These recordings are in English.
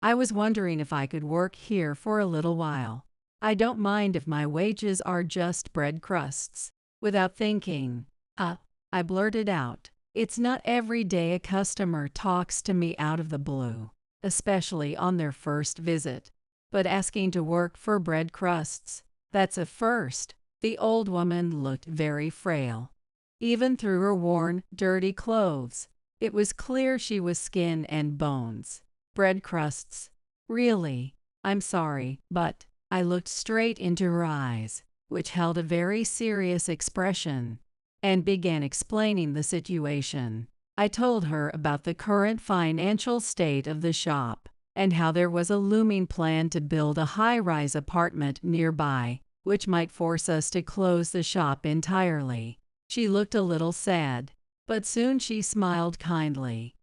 I was wondering if I could work here for a little while. I don't mind if my wages are just bread crusts. Without thinking, I blurted out. It's not every day a customer talks to me out of the blue, especially on their first visit. But asking to work for bread crusts, that's a first. The old woman looked very frail. Even through her worn, dirty clothes, it was clear she was skin and bones. Bread crusts? Really? I'm sorry, but I looked straight into her eyes, which held a very serious expression, and began explaining the situation. I told her about the current financial state of the shop, and how there was a looming plan to build a high-rise apartment nearby, which might force us to close the shop entirely. She looked a little sad, but soon she smiled kindly.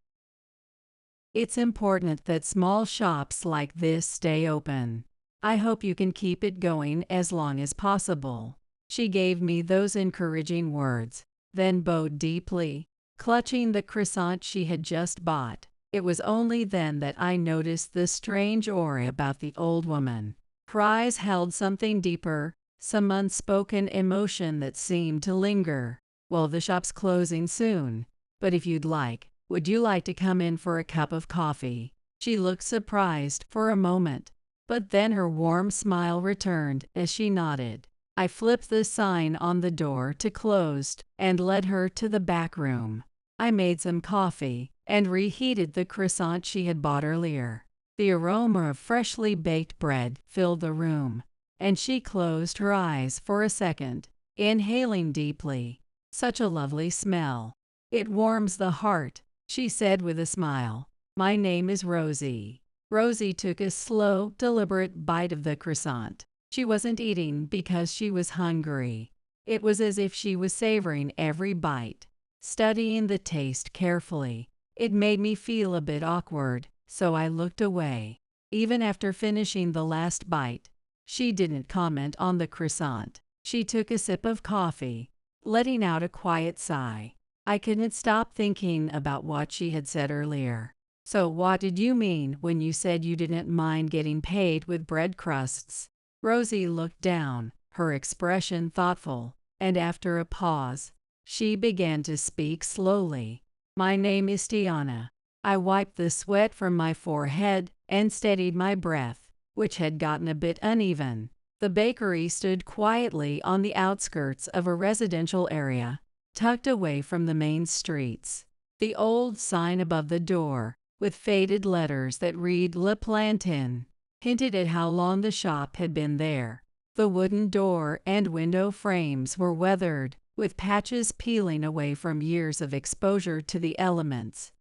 It's important that small shops like this stay open. I hope you can keep it going as long as possible. She gave me those encouraging words, then bowed deeply, clutching the croissant she had just bought. It was only then that I noticed the strange aura about the old woman. Her eyes held something deeper, some unspoken emotion that seemed to linger. Well, the shop's closing soon, but if you'd like, would you like to come in for a cup of coffee? She looked surprised for a moment, but then her warm smile returned as she nodded. I flipped the sign on the door to closed and led her to the back room. I made some coffee and reheated the croissant she had bought earlier. The aroma of freshly baked bread filled the room, and she closed her eyes for a second, inhaling deeply. Such a lovely smell. It warms the heart, she said with a smile. My name is Rosie. Rosie took a slow, deliberate bite of the croissant. She wasn't eating because she was hungry. It was as if she was savoring every bite, studying the taste carefully. It made me feel a bit awkward, so I looked away. Even after finishing the last bite, she didn't comment on the croissant. She took a sip of coffee, letting out a quiet sigh. I couldn't stop thinking about what she had said earlier. So what did you mean when you said you didn't mind getting paid with bread crusts? Rosie looked down, her expression thoughtful, and after a pause, she began to speak slowly. My name is Tiana. I wiped the sweat from my forehead and steadied my breath, which had gotten a bit uneven. The bakery stood quietly on the outskirts of a residential area, tucked away from the main streets. The old sign above the door, with faded letters that read Le Plantain, hinted at how long the shop had been there. The wooden door and window frames were weathered, with patches peeling away from years of exposure to the elements.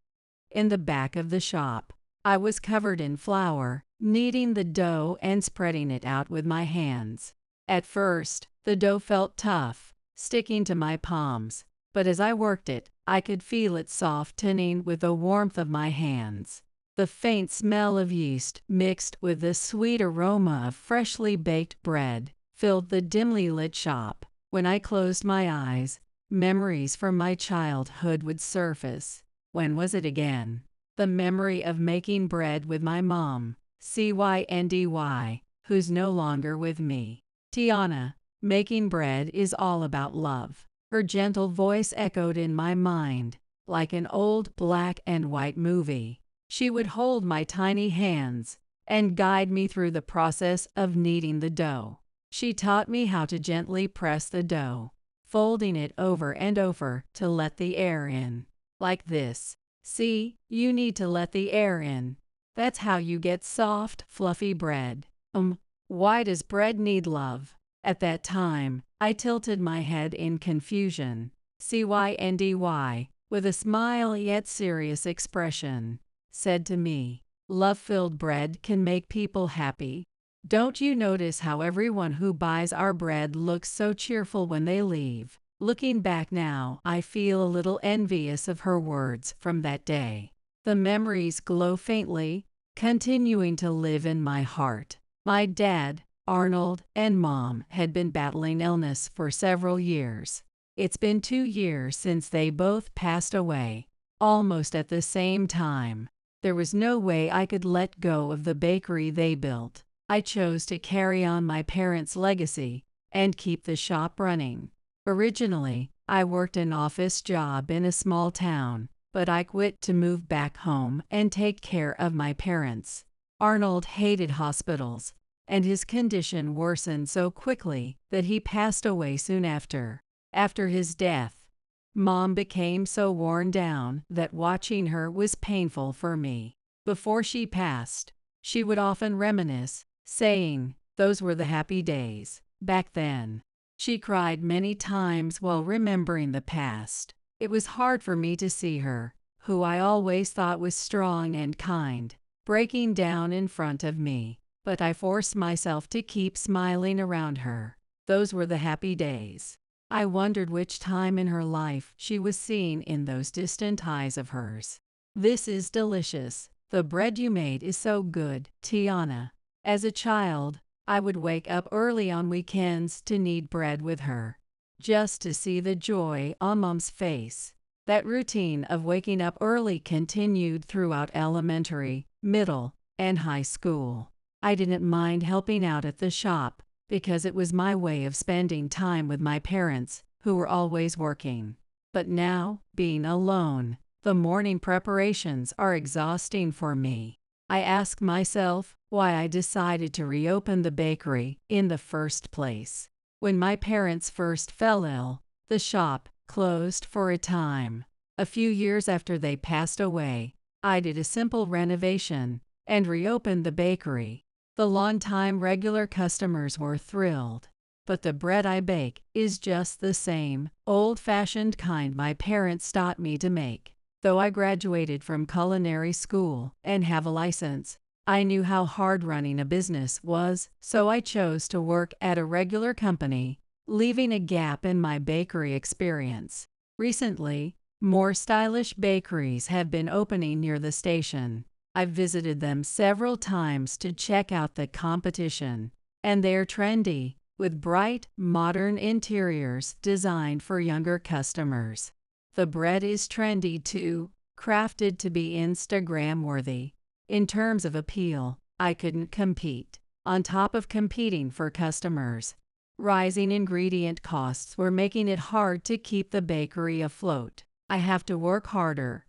In the back of the shop, I was covered in flour, kneading the dough and spreading it out with my hands. At first, the dough felt tough, sticking to my palms, but as I worked it, I could feel it softening with the warmth of my hands. The faint smell of yeast mixed with the sweet aroma of freshly baked bread filled the dimly lit shop. When I closed my eyes, memories from my childhood would surface. When was it again? The memory of making bread with my mom, Cyndy, who's no longer with me. Tiana, making bread is all about love. Her gentle voice echoed in my mind, like an old black and white movie. She would hold my tiny hands and guide me through the process of kneading the dough. She taught me how to gently press the dough, folding it over and over to let the air in. Like this. See, you need to let the air in. That's how you get soft, fluffy bread. Why does bread need love? At that time, I tilted my head in confusion. Cyndy, with a smile yet serious expression, said to me, love-filled bread can make people happy. Don't you notice how everyone who buys our bread looks so cheerful when they leave? Looking back now, I feel a little envious of her words from that day. The memories glow faintly, continuing to live in my heart. My dad, Arnold, and Mom had been battling illness for several years. It's been 2 years since they both passed away, almost at the same time. There was no way I could let go of the bakery they built. I chose to carry on my parents' legacy and keep the shop running. Originally, I worked an office job in a small town, but I quit to move back home and take care of my parents. Arnold hated hospitals, and his condition worsened so quickly that he passed away soon after. After his death, Mom became so worn down that watching her was painful for me. Before she passed, she would often reminisce, saying, "Those were the happy days back then." She cried many times while remembering the past. It was hard for me to see her, who I always thought was strong and kind, breaking down in front of me, but I forced myself to keep smiling around her. Those were the happy days. I wondered which time in her life she was seeing in those distant eyes of hers. "This is delicious. The bread you made is so good, Tiana." As a child, I would wake up early on weekends to knead bread with her, just to see the joy on Mom's face. That routine of waking up early continued throughout elementary, middle, and high school. I didn't mind helping out at the shop, because it was my way of spending time with my parents, who were always working. But now, being alone, the morning preparations are exhausting for me. I ask myself why I decided to reopen the bakery in the first place. When my parents first fell ill, the shop closed for a time. A few years after they passed away, I did a simple renovation and reopened the bakery. The longtime regular customers were thrilled, but the bread I bake is just the same old-fashioned kind my parents taught me to make. Though I graduated from culinary school and have a license, I knew how hard running a business was, so I chose to work at a regular company, leaving a gap in my bakery experience. Recently, more stylish bakeries have been opening near the station. I've visited them several times to check out the competition, and they're trendy, with bright, modern interiors designed for younger customers. The bread is trendy too, crafted to be Instagram-worthy. In terms of appeal, I couldn't compete. On top of competing for customers, rising ingredient costs were making it hard to keep the bakery afloat. I have to work harder,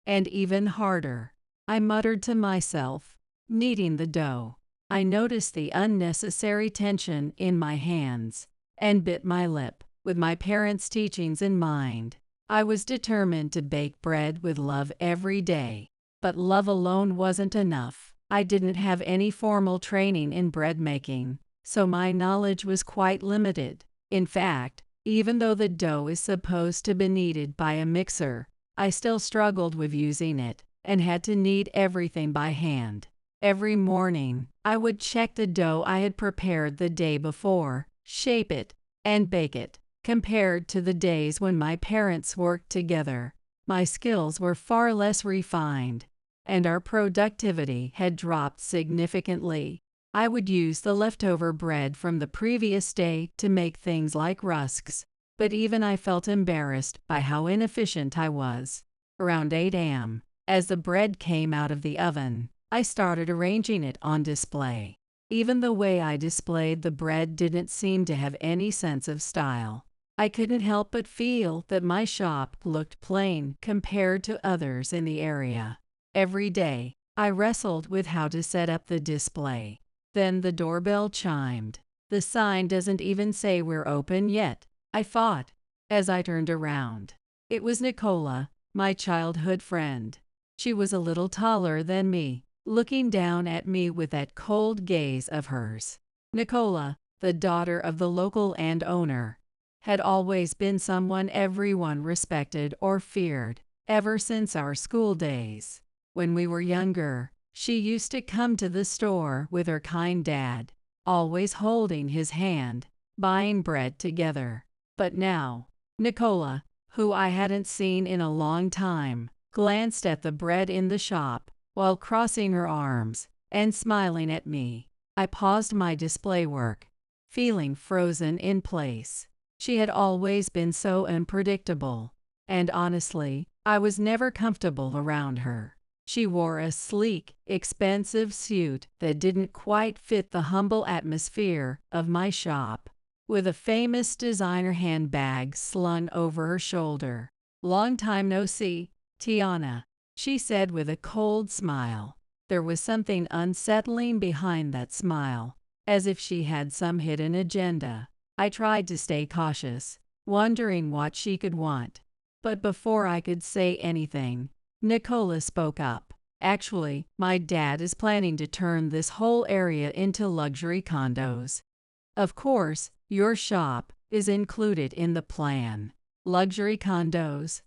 and even harder. I muttered to myself, kneading the dough. I noticed the unnecessary tension in my hands and bit my lip. With my parents' teachings in mind, I was determined to bake bread with love every day. But love alone wasn't enough. I didn't have any formal training in bread making, so my knowledge was quite limited. In fact, even though the dough is supposed to be kneaded by a mixer, I still struggled with using it and had to knead everything by hand. Every morning, I would check the dough I had prepared the day before, shape it, and bake it. Compared to the days when my parents worked together, my skills were far less refined, and our productivity had dropped significantly. I would use the leftover bread from the previous day to make things like rusks, but even I felt embarrassed by how inefficient I was. Around 8 a.m., as the bread came out of the oven, I started arranging it on display. Even the way I displayed the bread didn't seem to have any sense of style. I couldn't help but feel that my shop looked plain compared to others in the area. Every day, I wrestled with how to set up the display. Then the doorbell chimed. "The sign doesn't even say we're open yet," I thought, as I turned around. It was Nicola, my childhood friend. She was a little taller than me, looking down at me with that cold gaze of hers. Nicola, the daughter of the local landowner, had always been someone everyone respected or feared, ever since our school days. When we were younger, she used to come to the store with her kind dad, always holding his hand, buying bread together. But now, Nicola, who I hadn't seen in a long time, glanced at the bread in the shop while crossing her arms and smiling at me. I paused my display work, feeling frozen in place. She had always been so unpredictable, and honestly, I was never comfortable around her. She wore a sleek, expensive suit that didn't quite fit the humble atmosphere of my shop, with a famous designer handbag slung over her shoulder. "Long time no see, Tiana," she said with a cold smile. There was something unsettling behind that smile, as if she had some hidden agenda. I tried to stay cautious, wondering what she could want. But before I could say anything, Nicola spoke up. "Actually, my dad is planning to turn this whole area into luxury condos. Of course, your shop is included in the plan." Luxury condos?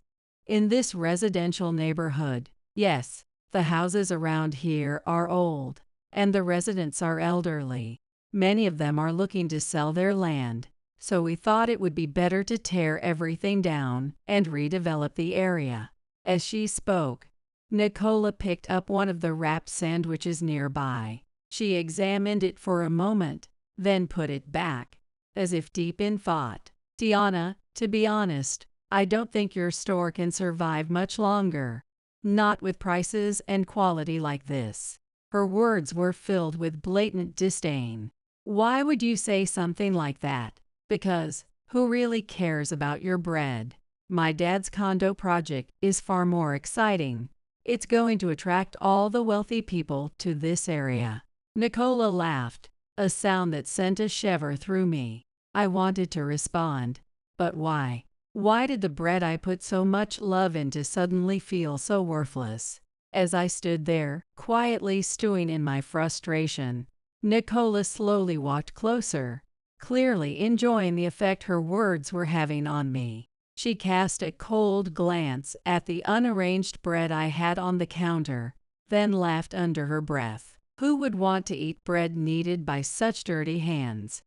In this residential neighborhood? Yes, the houses around here are old, and the residents are elderly. Many of them are looking to sell their land, so we thought it would be better to tear everything down and redevelop the area. As she spoke, Nicola picked up one of the wrapped sandwiches nearby. She examined it for a moment, then put it back, as if deep in thought. "Tiana, to be honest, I don't think your store can survive much longer. Not with prices and quality like this." Her words were filled with blatant disdain. "Why would you say something like that?" "Because, who really cares about your bread? My dad's condo project is far more exciting. It's going to attract all the wealthy people to this area." Nicola laughed, a sound that sent a shiver through me. I wanted to respond, but why? Why did the bread I put so much love into suddenly feel so worthless? As I stood there, quietly stewing in my frustration, Nicola slowly walked closer, clearly enjoying the effect her words were having on me. She cast a cold glance at the unarranged bread I had on the counter, then laughed under her breath. "Who would want to eat bread kneaded by such dirty hands?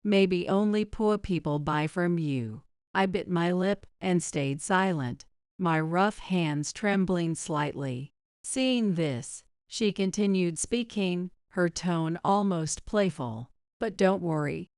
Maybe only poor people buy from you." I bit my lip and stayed silent, my rough hands trembling slightly. Seeing this, she continued speaking, her tone almost playful. "But don't worry.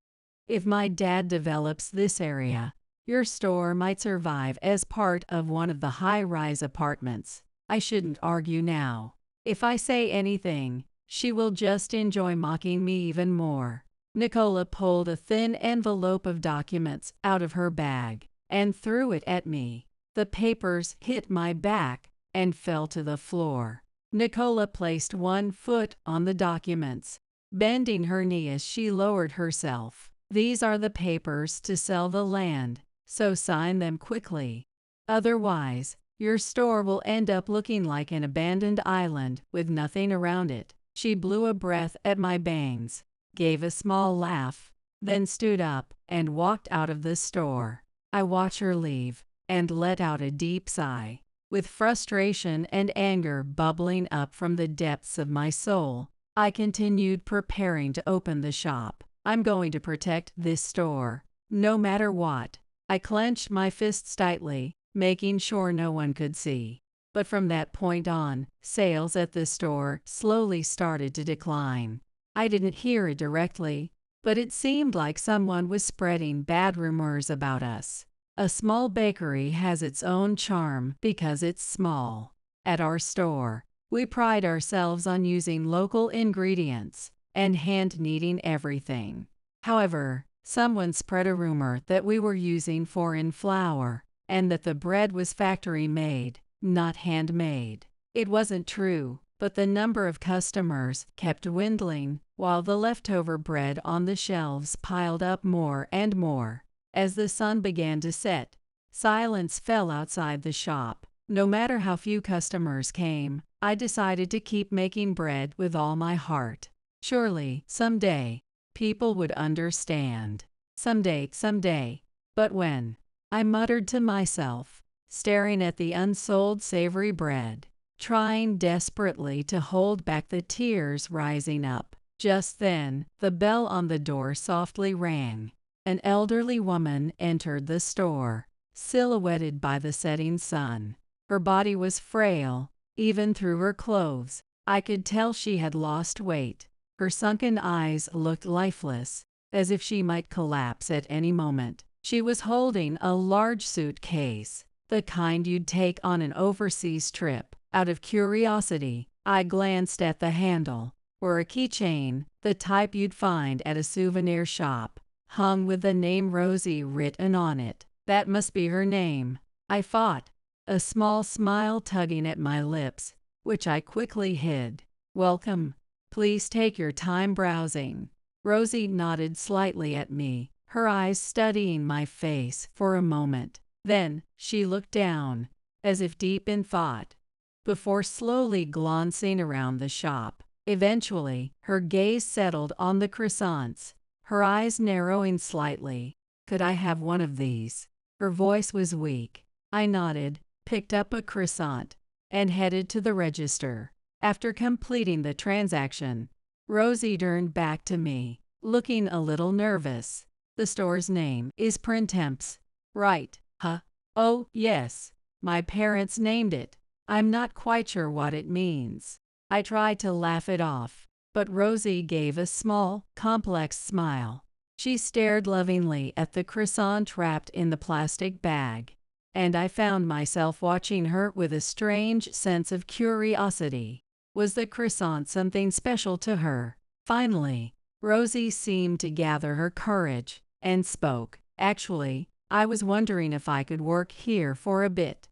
If my dad develops this area, your store might survive as part of one of the high-rise apartments. I shouldn't argue now. If I say anything, she will just enjoy mocking me even more." Nicola pulled a thin envelope of documents out of her bag and threw it at me. The papers hit my back and fell to the floor. Nicola placed one foot on the documents, bending her knee as she lowered herself. "These are the papers to sell the land, so sign them quickly. Otherwise, your store will end up looking like an abandoned island with nothing around it." She blew a breath at my bangs, gave a small laugh, then stood up and walked out of the store. I watched her leave and let out a deep sigh. With frustration and anger bubbling up from the depths of my soul, I continued preparing to open the shop. "I'm going to protect this store, no matter what." I clenched my fists tightly, making sure no one could see. But from that point on, sales at the store slowly started to decline. I didn't hear it directly, but it seemed like someone was spreading bad rumors about us. A small bakery has its own charm because it's small. At our store, we pride ourselves on using local ingredients and hand-kneading everything. However, someone spread a rumor that we were using foreign flour and that the bread was factory-made, not handmade. It wasn't true, but the number of customers kept dwindling while the leftover bread on the shelves piled up more and more. As the sun began to set, silence fell outside the shop. No matter how few customers came, I decided to keep making bread with all my heart. Surely, someday, people would understand. Someday. But when? I muttered to myself, staring at the unsold savory bread, trying desperately to hold back the tears rising up. Just then, the bell on the door softly rang. An elderly woman entered the store, silhouetted by the setting sun. Her body was frail, even through her clothes. I could tell she had lost weight. Her sunken eyes looked lifeless, as if she might collapse at any moment. She was holding a large suitcase, the kind you'd take on an overseas trip. Out of curiosity, I glanced at the handle, where a keychain, the type you'd find at a souvenir shop, hung with the name Rosie written on it. That must be her name, I thought, a small smile tugging at my lips, which I quickly hid. Welcome. Please take your time browsing. Rosie nodded slightly at me, her eyes studying my face for a moment. Then she looked down, as if deep in thought, before slowly glancing around the shop. Eventually, her gaze settled on the croissants, her eyes narrowing slightly. Could I have one of these? Her voice was weak. I nodded, picked up a croissant, and headed to the register. After completing the transaction, Rosie turned back to me, looking a little nervous. The store's name is Printemps, right? Huh? Oh, yes. My parents named it. I'm not quite sure what it means. I tried to laugh it off, but Rosie gave a small, complex smile. She stared lovingly at the croissant wrapped in the plastic bag, and I found myself watching her with a strange sense of curiosity. Was the croissant something special to her? Finally, Rosie seemed to gather her courage and spoke. Actually, I was wondering if I could work here for a bit.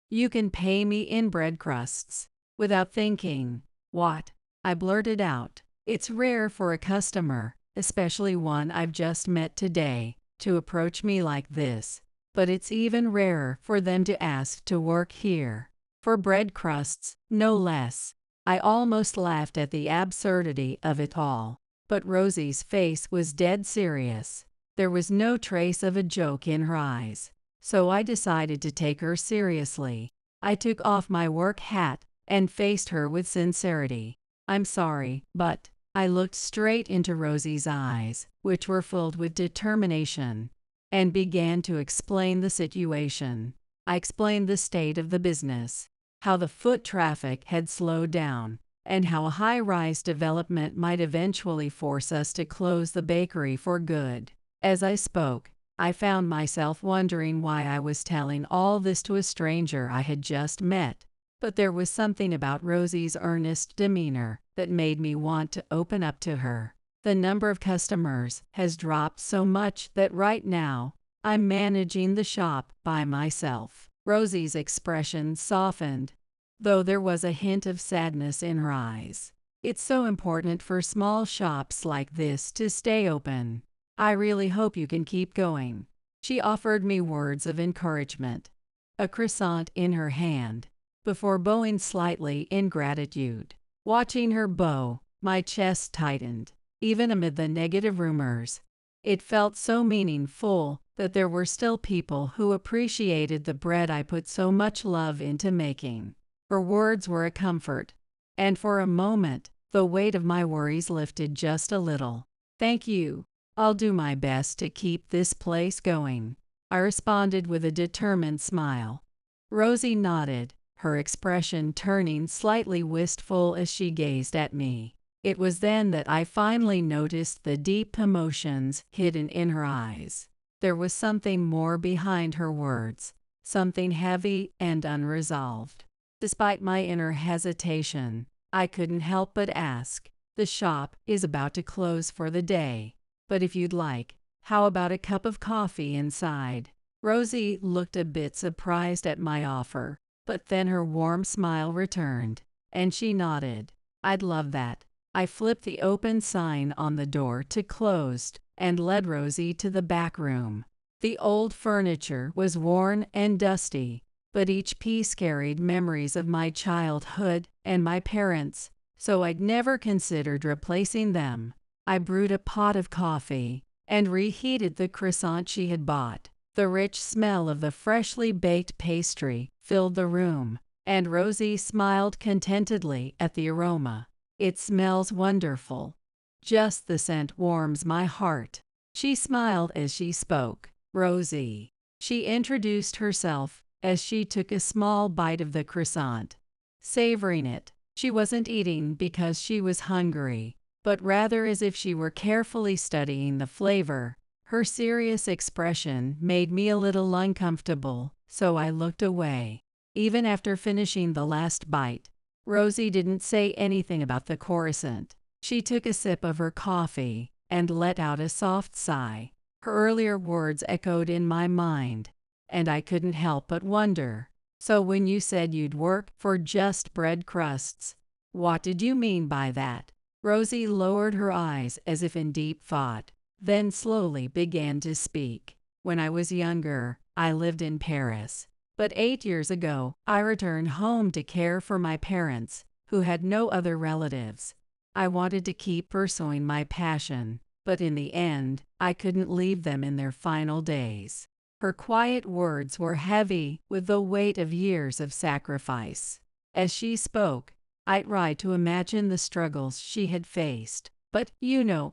You can pay me in bread crusts. Without thinking, what? I blurted out. It's rare for a customer, especially one I've just met today, to approach me like this, but it's even rarer for them to ask to work here. For bread crusts, no less. I almost laughed at the absurdity of it all, but Rosie's face was dead serious. There was no trace of a joke in her eyes, so I decided to take her seriously. I took off my work hat and faced her with sincerity. I'm sorry, but I looked straight into Rosie's eyes, which were filled with determination, and began to explain the situation. I explained the state of the business, how the foot traffic had slowed down, and how a high-rise development might eventually force us to close the bakery for good. As I spoke, I found myself wondering why I was telling all this to a stranger I had just met. But there was something about Rosie's earnest demeanor that made me want to open up to her. The number of customers has dropped so much that right now, I'm managing the shop by myself. Rosie's expression softened, though there was a hint of sadness in her eyes. It's so important for small shops like this to stay open. I really hope you can keep going. She offered me words of encouragement, a croissant in her hand, before bowing slightly in gratitude. Watching her bow, my chest tightened, even amid the negative rumors. It felt so meaningful that there were still people who appreciated the bread I put so much love into making. Her words were a comfort, and for a moment, the weight of my worries lifted just a little. Thank you. I'll do my best to keep this place going, I responded with a determined smile. Rosie nodded, her expression turning slightly wistful as she gazed at me. It was then that I finally noticed the deep emotions hidden in her eyes. There was something more behind her words, something heavy and unresolved. Despite my inner hesitation, I couldn't help but ask. The shop is about to close for the day, but if you'd like, how about a cup of coffee inside? Rosie looked a bit surprised at my offer, but then her warm smile returned, and she nodded. I'd love that. I flipped the open sign on the door to closed and led Rosie to the back room. The old furniture was worn and dusty, but each piece carried memories of my childhood and my parents, so I'd never considered replacing them. I brewed a pot of coffee and reheated the croissant she had bought. The rich smell of the freshly baked pastry filled the room, and Rosie smiled contentedly at the aroma. It smells wonderful. Just the scent warms my heart. She smiled as she spoke. Rosie. She introduced herself as she took a small bite of the croissant, savoring it. She wasn't eating because she was hungry, but rather as if she were carefully studying the flavor. Her serious expression made me a little uncomfortable, so I looked away. Even after finishing the last bite, Rosie didn't say anything about the croissant. She took a sip of her coffee and let out a soft sigh. Her earlier words echoed in my mind, and I couldn't help but wonder. So when you said you'd work for just bread crusts, what did you mean by that? Rosie lowered her eyes as if in deep thought, then slowly began to speak. When I was younger, I lived in Paris. But 8 years ago, I returned home to care for my parents, who had no other relatives. I wanted to keep pursuing my passion, but in the end, I couldn't leave them in their final days. Her quiet words were heavy with the weight of years of sacrifice. As she spoke, I tried to imagine the struggles she had faced. But,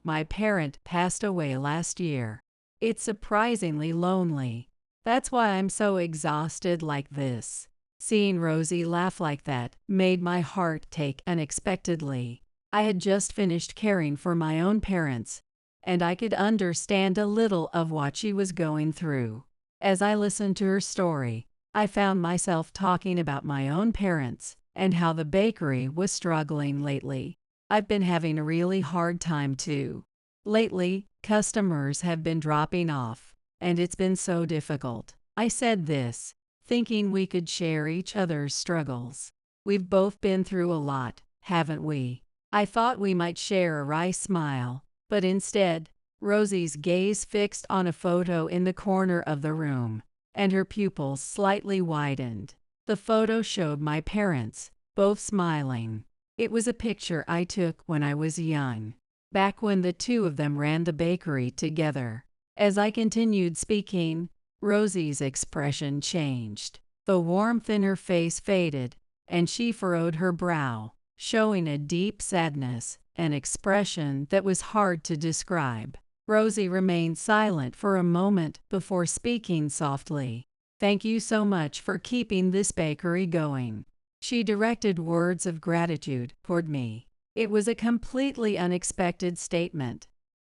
my parent passed away last year. It's surprisingly lonely. That's why I'm so exhausted like this. Seeing Rosie laugh like that made my heart take unexpectedly. I had just finished caring for my own parents, and I could understand a little of what she was going through. As I listened to her story, I found myself talking about my own parents and how the bakery was struggling lately. I've been having a really hard time too. Lately, customers have been dropping off, and it's been so difficult. I said this, thinking we could share each other's struggles. We've both been through a lot, haven't we? I thought we might share a wry smile, but instead, Rosie's gaze fixed on a photo in the corner of the room, and her pupils slightly widened. The photo showed my parents, both smiling. It was a picture I took when I was young, back when the two of them ran the bakery together. As I continued speaking, Rosie's expression changed. The warmth in her face faded, and she furrowed her brow, showing a deep sadness, an expression that was hard to describe. Rosie remained silent for a moment before speaking softly. "Thank you so much for keeping this bakery going." She directed words of gratitude toward me. It was a completely unexpected statement,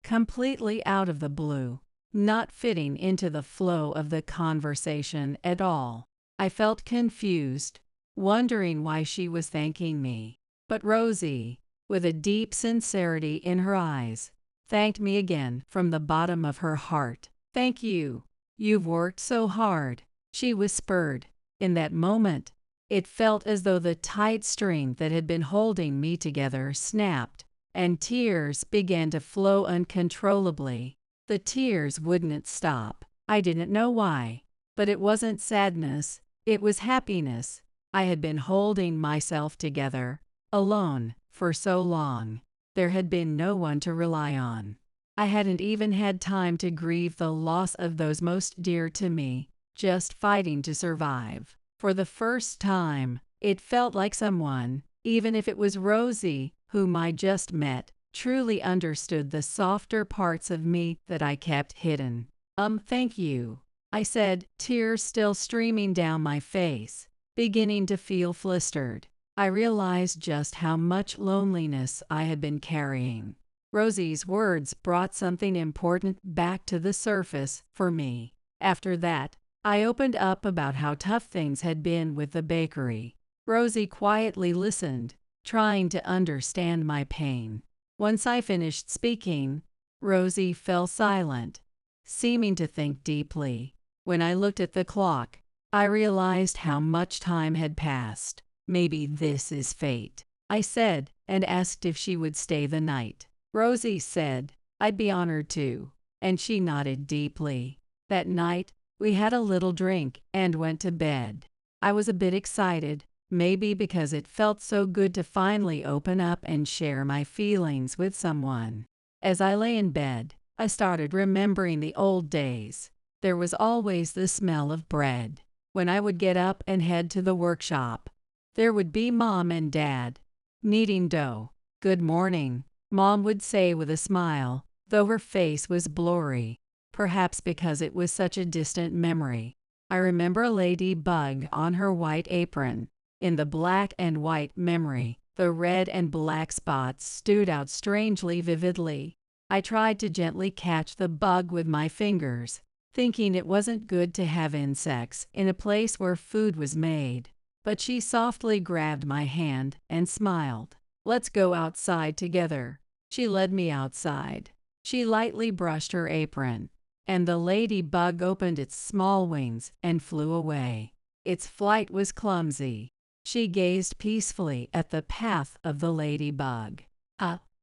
completely out of the blue, not fitting into the flow of the conversation at all. I felt confused, wondering why she was thanking me. But Rosie, with a deep sincerity in her eyes, thanked me again from the bottom of her heart. "Thank you. You've worked so hard," she whispered. In that moment, it felt as though the tight string that had been holding me together snapped, and tears began to flow uncontrollably. The tears wouldn't stop. I didn't know why, but it wasn't sadness, it was happiness. I had been holding myself together, alone, for so long. There had been no one to rely on. I hadn't even had time to grieve the loss of those most dear to me, just fighting to survive. For the first time, it felt like someone, even if it was Rosie, whom I just met, truly understood the softer parts of me that I kept hidden. Thank you," I said, tears still streaming down my face, beginning to feel flustered. I realized just how much loneliness I had been carrying. Rosie's words brought something important back to the surface for me. After that, I opened up about how tough things had been with the bakery. Rosie quietly listened, trying to understand my pain. Once I finished speaking, Rosie fell silent, seeming to think deeply. When I looked at the clock, I realized how much time had passed. "Maybe this is fate," I said, and asked if she would stay the night. Rosie said, "I'd be honored to," and she nodded deeply. That night, we had a little drink and went to bed. I was a bit excited, maybe because it felt so good to finally open up and share my feelings with someone. As I lay in bed, I started remembering the old days. There was always the smell of bread. When I would get up and head to the workshop, there would be Mom and Dad, kneading dough. "Good morning," Mom would say with a smile, though her face was blurry, perhaps because it was such a distant memory. I remember a ladybug on her white apron. In the black and white memory, the red and black spots stood out strangely vividly. I tried to gently catch the bug with my fingers, thinking it wasn't good to have insects in a place where food was made. But she softly grabbed my hand and smiled. "Let's go outside together." She led me outside. She lightly brushed her apron, and the ladybug opened its small wings and flew away. Its flight was clumsy. She gazed peacefully at the path of the ladybug.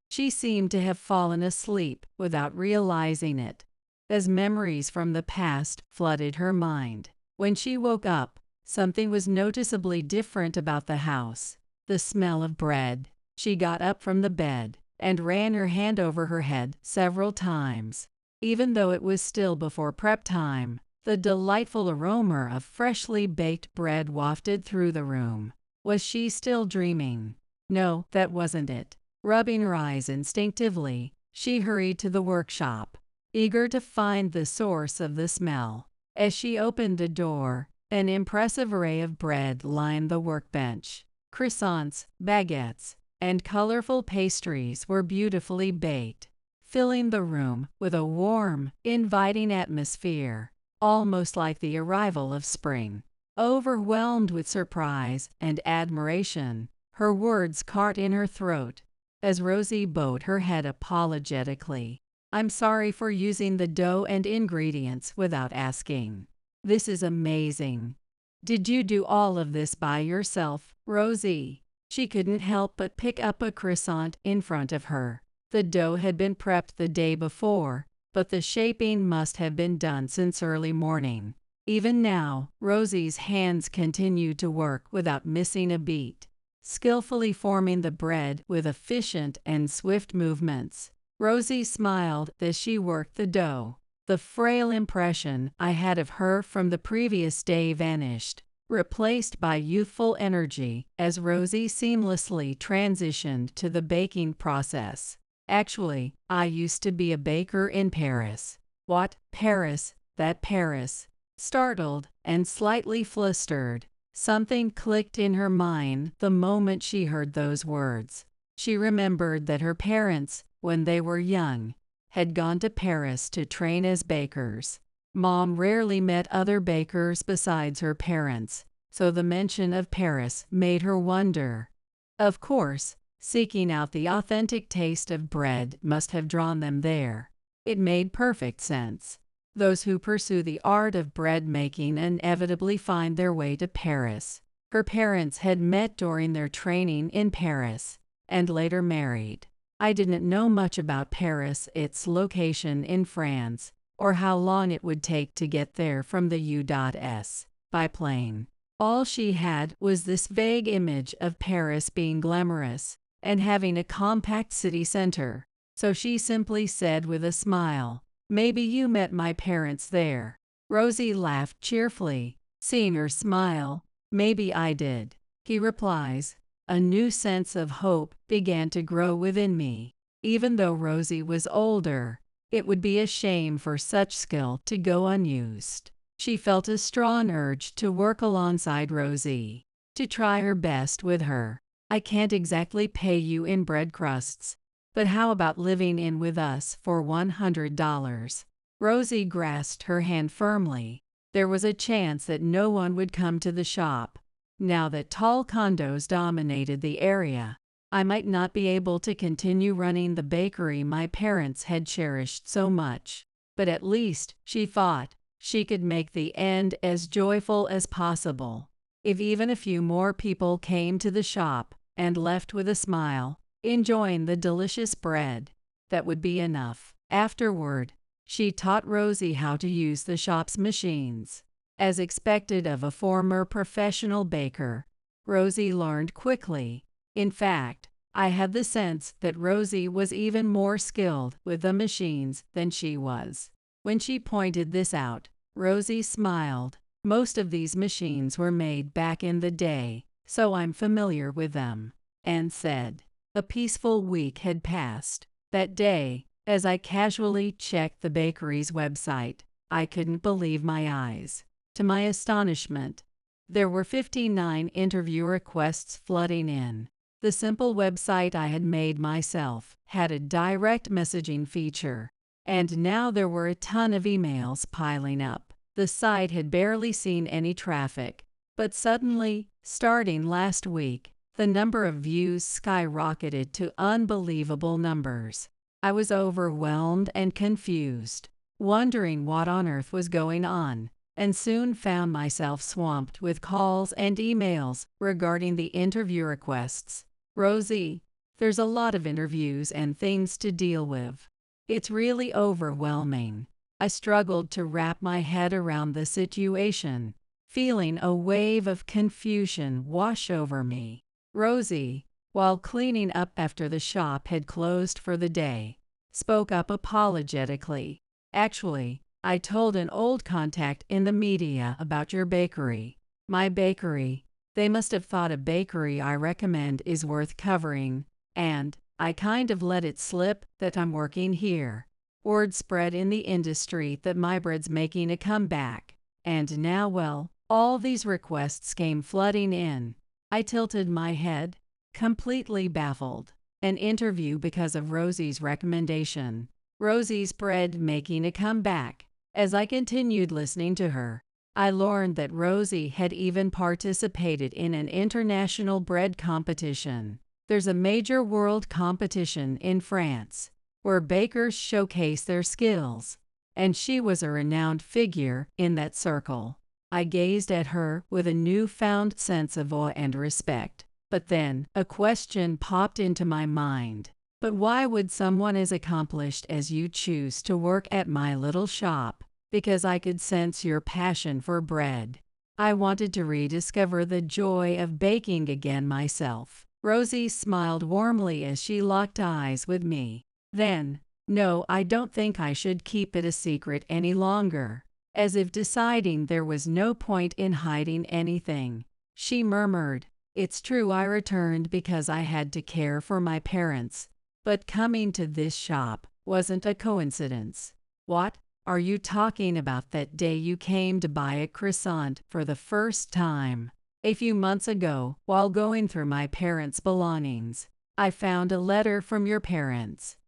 She seemed to have fallen asleep without realizing it, as memories from the past flooded her mind. When she woke up, something was noticeably different about the house. The smell of bread. She got up from the bed and ran her hand over her head several times. Even though it was still before prep time, the delightful aroma of freshly baked bread wafted through the room. Was she still dreaming? No, that wasn't it. Rubbing her eyes instinctively, she hurried to the workshop, eager to find the source of the smell. As she opened the door, an impressive array of bread lined the workbench. Croissants, baguettes, and colorful pastries were beautifully baked, filling the room with a warm, inviting atmosphere, almost like the arrival of spring. Overwhelmed with surprise and admiration, her words caught in her throat as Rosie bowed her head apologetically. "I'm sorry for using the dough and ingredients without asking. This is amazing. Did you do all of this by yourself, Rosie?" She couldn't help but pick up a croissant in front of her. The dough had been prepped the day before, but the shaping must have been done since early morning. Even now, Rosie's hands continued to work without missing a beat, skillfully forming the bread with efficient and swift movements. Rosie smiled as she worked the dough. The frail impression I had of her from the previous day vanished, replaced by youthful energy as Rosie seamlessly transitioned to the baking process. "Actually, I used to be a baker in Paris." "What? Paris? That Paris?" Startled and slightly flustered, something clicked in her mind the moment she heard those words. She remembered that her parents, when they were young, had gone to Paris to train as bakers. Mom rarely met other bakers besides her parents, so the mention of Paris made her wonder. Of course, seeking out the authentic taste of bread must have drawn them there. It made perfect sense. Those who pursue the art of bread making inevitably find their way to Paris. Her parents had met during their training in Paris, and later married. I didn't know much about Paris, its location in France, or how long it would take to get there from the U.S. by plane. All she had was this vague image of Paris being glamorous and having a compact city center. So she simply said with a smile, "Maybe you met my parents there." Rosie laughed cheerfully, seeing her smile. "Maybe I did," he replies. A new sense of hope began to grow within me. Even though Rosie was older, it would be a shame for such skill to go unused. She felt a strong urge to work alongside Rosie, to try her best with her. "I can't exactly pay you in bread crusts, but how about living in with us for $100? Rosie grasped her hand firmly. There was a chance that no one would come to the shop. Now that tall condos dominated the area, I might not be able to continue running the bakery my parents had cherished so much. But at least, she thought, she could make the end as joyful as possible. If even a few more people came to the shop and left with a smile, enjoying the delicious bread, that would be enough. Afterward, she taught Rosie how to use the shop's machines. As expected of a former professional baker, Rosie learned quickly. In fact, I had the sense that Rosie was even more skilled with the machines than she was. When she pointed this out, Rosie smiled. "Most of these machines were made back in the day, so I'm familiar with them," and said. A peaceful week had passed. That day, as I casually checked the bakery's website, I couldn't believe my eyes. To my astonishment, there were 59 interview requests flooding in. The simple website I had made myself had a direct messaging feature, And now there were a ton of emails piling up. The site had barely seen any traffic, but suddenly, starting last week, the number of views skyrocketed to unbelievable numbers. I was overwhelmed and confused, wondering what on earth was going on, and soon found myself swamped with calls and emails regarding the interview requests. Rosie, there's a lot of interviews and things to deal with. It's really overwhelming. I struggled to wrap my head around the situation, feeling a wave of confusion wash over me. Rosie, while cleaning up after the shop had closed for the day, spoke up apologetically. Actually, I told an old contact in the media about your bakery. My bakery. They must have thought a bakery I recommend is worth covering, and I kind of let it slip that I'm working here. Word spread in the industry that my bread's making a comeback, and now, well, all these requests came flooding in. I tilted my head, completely baffled. An interview because of Rosie's recommendation. Rosie's bread making a comeback. As I continued listening to her, I learned that Rosie had even participated in an international bread competition. There's a major world competition in France, where bakers showcase their skills, and she was a renowned figure in that circle. I gazed at her with a newfound sense of awe and respect. But then, a question popped into my mind. But why would someone as accomplished as you choose to work at my little shop? Because I could sense your passion for bread. I wanted to rediscover the joy of baking again myself. Rosie smiled warmly as she locked eyes with me. Then, no, I don't think I should keep it a secret any longer. As if deciding there was no point in hiding anything, she murmured, "It's true I returned because I had to care for my parents, but coming to this shop wasn't a coincidence." "What are you talking about? That day you came to buy a croissant for the first time? A few months ago, while going through my parents' belongings, I found a letter from your parents.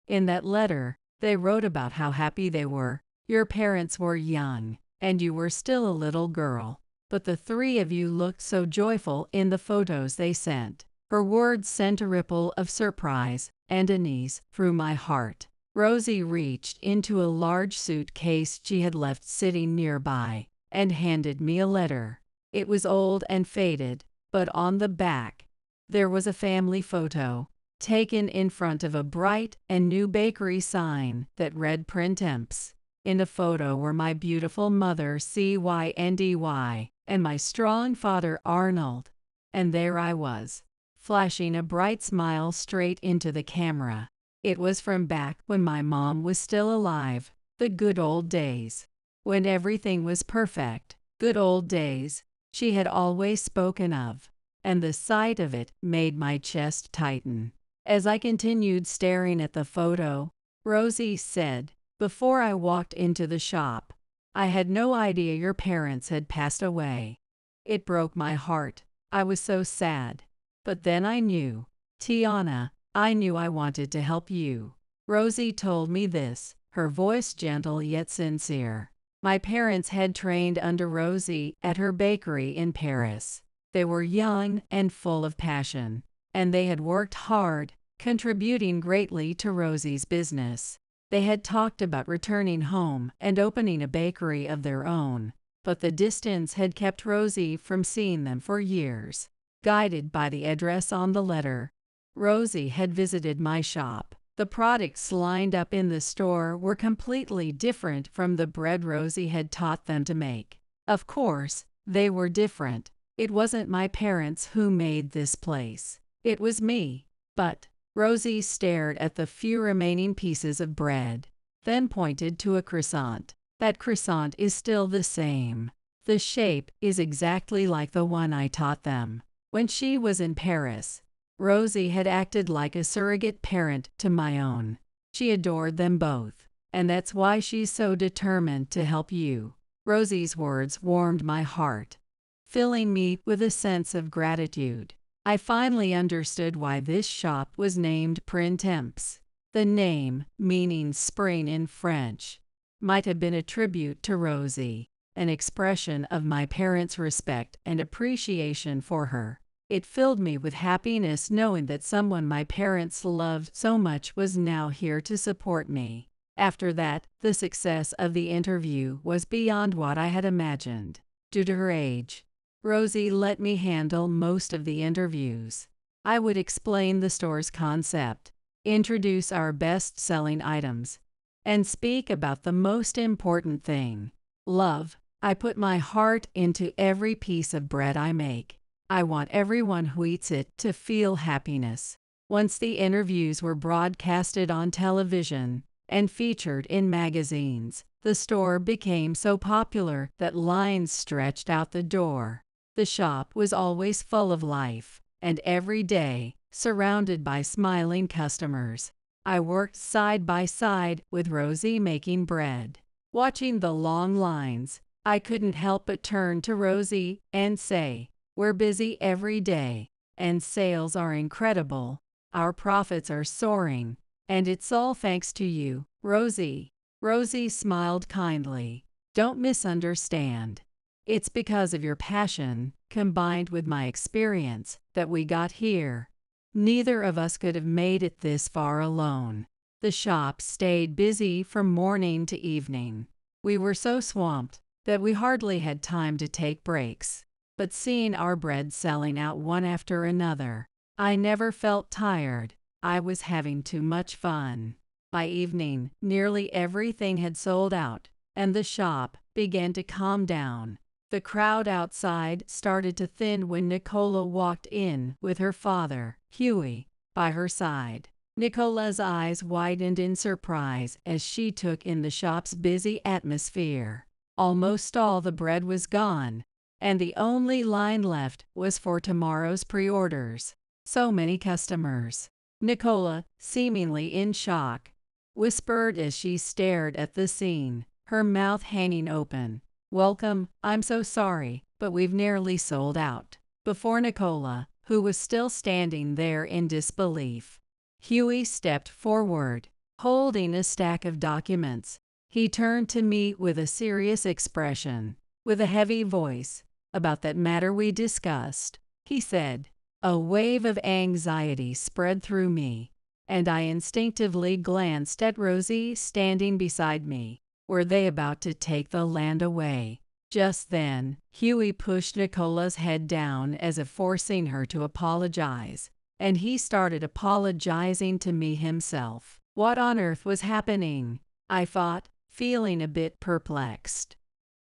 In that letter, they wrote about how happy they were. Your parents were young, and you were still a little girl, but the three of you looked so joyful in the photos they sent." Her words sent a ripple of surprise and unease through my heart. Rosie reached into a large suitcase she had left sitting nearby and handed me a letter. It was old and faded, but on the back, there was a family photo, taken in front of a bright and new bakery sign that read Printemps. In the photo were my beautiful mother Cyndy and my strong father Arnold. And there I was, flashing a bright smile straight into the camera. It was from back when my mom was still alive, the good old days, when everything was perfect. Good old days she had always spoken of, and the sight of it made my chest tighten. As I continued staring at the photo, Rosie said, "Before I walked into the shop, I had no idea your parents had passed away. It broke my heart. I was so sad. But then I knew, Tiana, I knew I wanted to help you." Rosie told me this, her voice gentle yet sincere. My parents had trained under Rosie at her bakery in Paris. They were young and full of passion, and they had worked hard, contributing greatly to Rosie's business. They had talked about returning home and opening a bakery of their own, but the distance had kept Rosie from seeing them for years. Guided by the address on the letter, Rosie had visited my shop. The products lined up in the store were completely different from the bread Rosie had taught them to make. Of course, they were different. It wasn't my parents who made this place. It was me. But Rosie stared at the few remaining pieces of bread, then pointed to a croissant. "That croissant is still the same. The shape is exactly like the one I taught them." When she was in Paris, Rosie had acted like a surrogate parent to my own. She adored them both, and that's why she's so determined to help you. Rosie's words warmed my heart, filling me with a sense of gratitude. I finally understood why this shop was named Printemps. The name, meaning spring in French, might have been a tribute to Rosie, an expression of my parents' respect and appreciation for her. It filled me with happiness knowing that someone my parents loved so much was now here to support me. After that, the success of the interview was beyond what I had imagined. Due to her age, Rosie let me handle most of the interviews. I would explain the store's concept, introduce our best-selling items, and speak about the most important thing, love. I put my heart into every piece of bread I make. I want everyone who eats it to feel happiness. Once the interviews were broadcasted on television and featured in magazines, the store became so popular that lines stretched out the door. The shop was always full of life, and every day, surrounded by smiling customers. I worked side by side with Rosie making bread. Watching the long lines, I couldn't help but turn to Rosie and say, "We're busy every day, and sales are incredible. Our profits are soaring, and it's all thanks to you, Rosie." Rosie smiled kindly. "Don't misunderstand. It's because of your passion, combined with my experience, that we got here. Neither of us could have made it this far alone." The shop stayed busy from morning to evening. We were so swamped that we hardly had time to take breaks. But seeing our bread selling out one after another, I never felt tired. I was having too much fun. By evening, nearly everything had sold out, and the shop began to calm down. The crowd outside started to thin when Nicola walked in with her father, Huey, by her side. Nicola's eyes widened in surprise as she took in the shop's busy atmosphere. Almost all the bread was gone, and the only line left was for tomorrow's pre-orders. So many customers. Nicola, seemingly in shock, whispered as she stared at the scene, her mouth hanging open. "Welcome, I'm so sorry, but we've nearly sold out." Before Nicola, who was still standing there in disbelief, Huey stepped forward, holding a stack of documents. He turned to me with a serious expression. With a heavy voice, "About that matter we discussed," he said. A wave of anxiety spread through me, and I instinctively glanced at Rosie standing beside me. Were they about to take the land away? Just then, Huey pushed Nicola's head down as if forcing her to apologize, and he started apologizing to me himself. What on earth was happening? I thought, feeling a bit perplexed.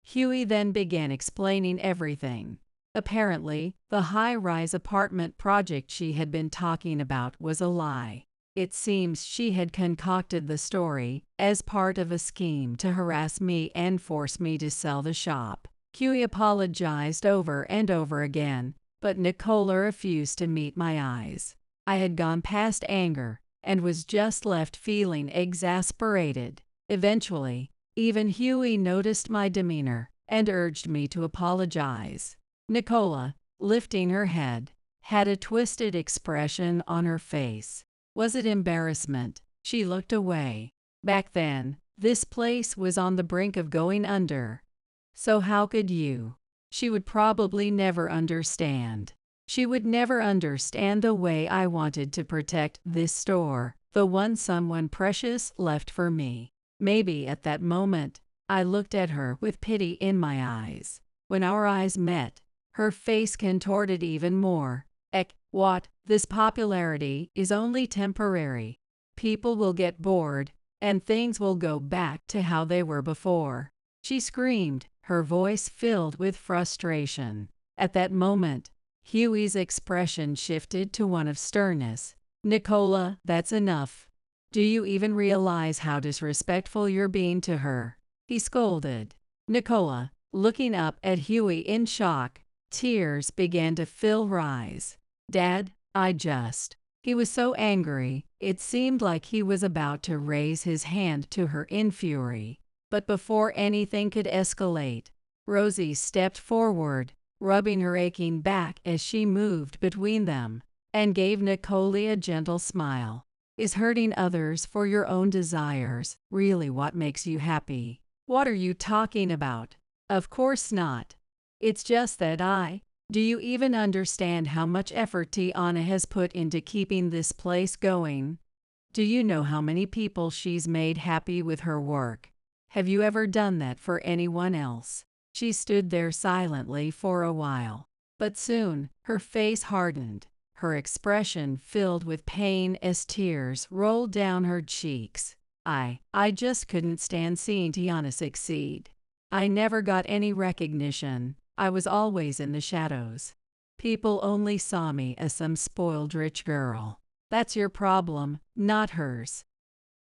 Huey then began explaining everything. Apparently, the high-rise apartment project she had been talking about was a lie. It seems she had concocted the story as part of a scheme to harass me and force me to sell the shop. Huey apologized over and over again, but Nicola refused to meet my eyes. I had gone past anger and was just left feeling exasperated. Eventually, even Huey noticed my demeanor and urged me to apologize. Nicola, lifting her head, had a twisted expression on her face. Was it embarrassment? She looked away. Back then, this place was on the brink of going under. So how could you? She would probably never understand. She would never understand the way I wanted to protect this store, the one someone precious left for me. Maybe at that moment, I looked at her with pity in my eyes. When our eyes met, her face contorted even more. What? This popularity is only temporary. People will get bored, and things will go back to how they were before. She screamed, her voice filled with frustration. At that moment, Huey's expression shifted to one of sternness. "Nicola, that's enough. Do you even realize how disrespectful you're being to her?" he scolded. Nicola, looking up at Huey in shock, tears began to fill her eyes. "Dad, He was so angry, it seemed like he was about to raise his hand to her in fury. But before anything could escalate, Rosie stepped forward, rubbing her aching back as she moved between them, and gave Nicola a gentle smile. Is hurting others for your own desires really what makes you happy? What are you talking about? Of course not. It's just that do you even understand how much effort Tiana has put into keeping this place going? Do you know how many people she's made happy with her work? Have you ever done that for anyone else? She stood there silently for a while, but soon her face hardened. Her expression filled with pain as tears rolled down her cheeks. I just couldn't stand seeing Tiana succeed. I never got any recognition. I was always in the shadows. People only saw me as some spoiled rich girl. That's your problem, not hers.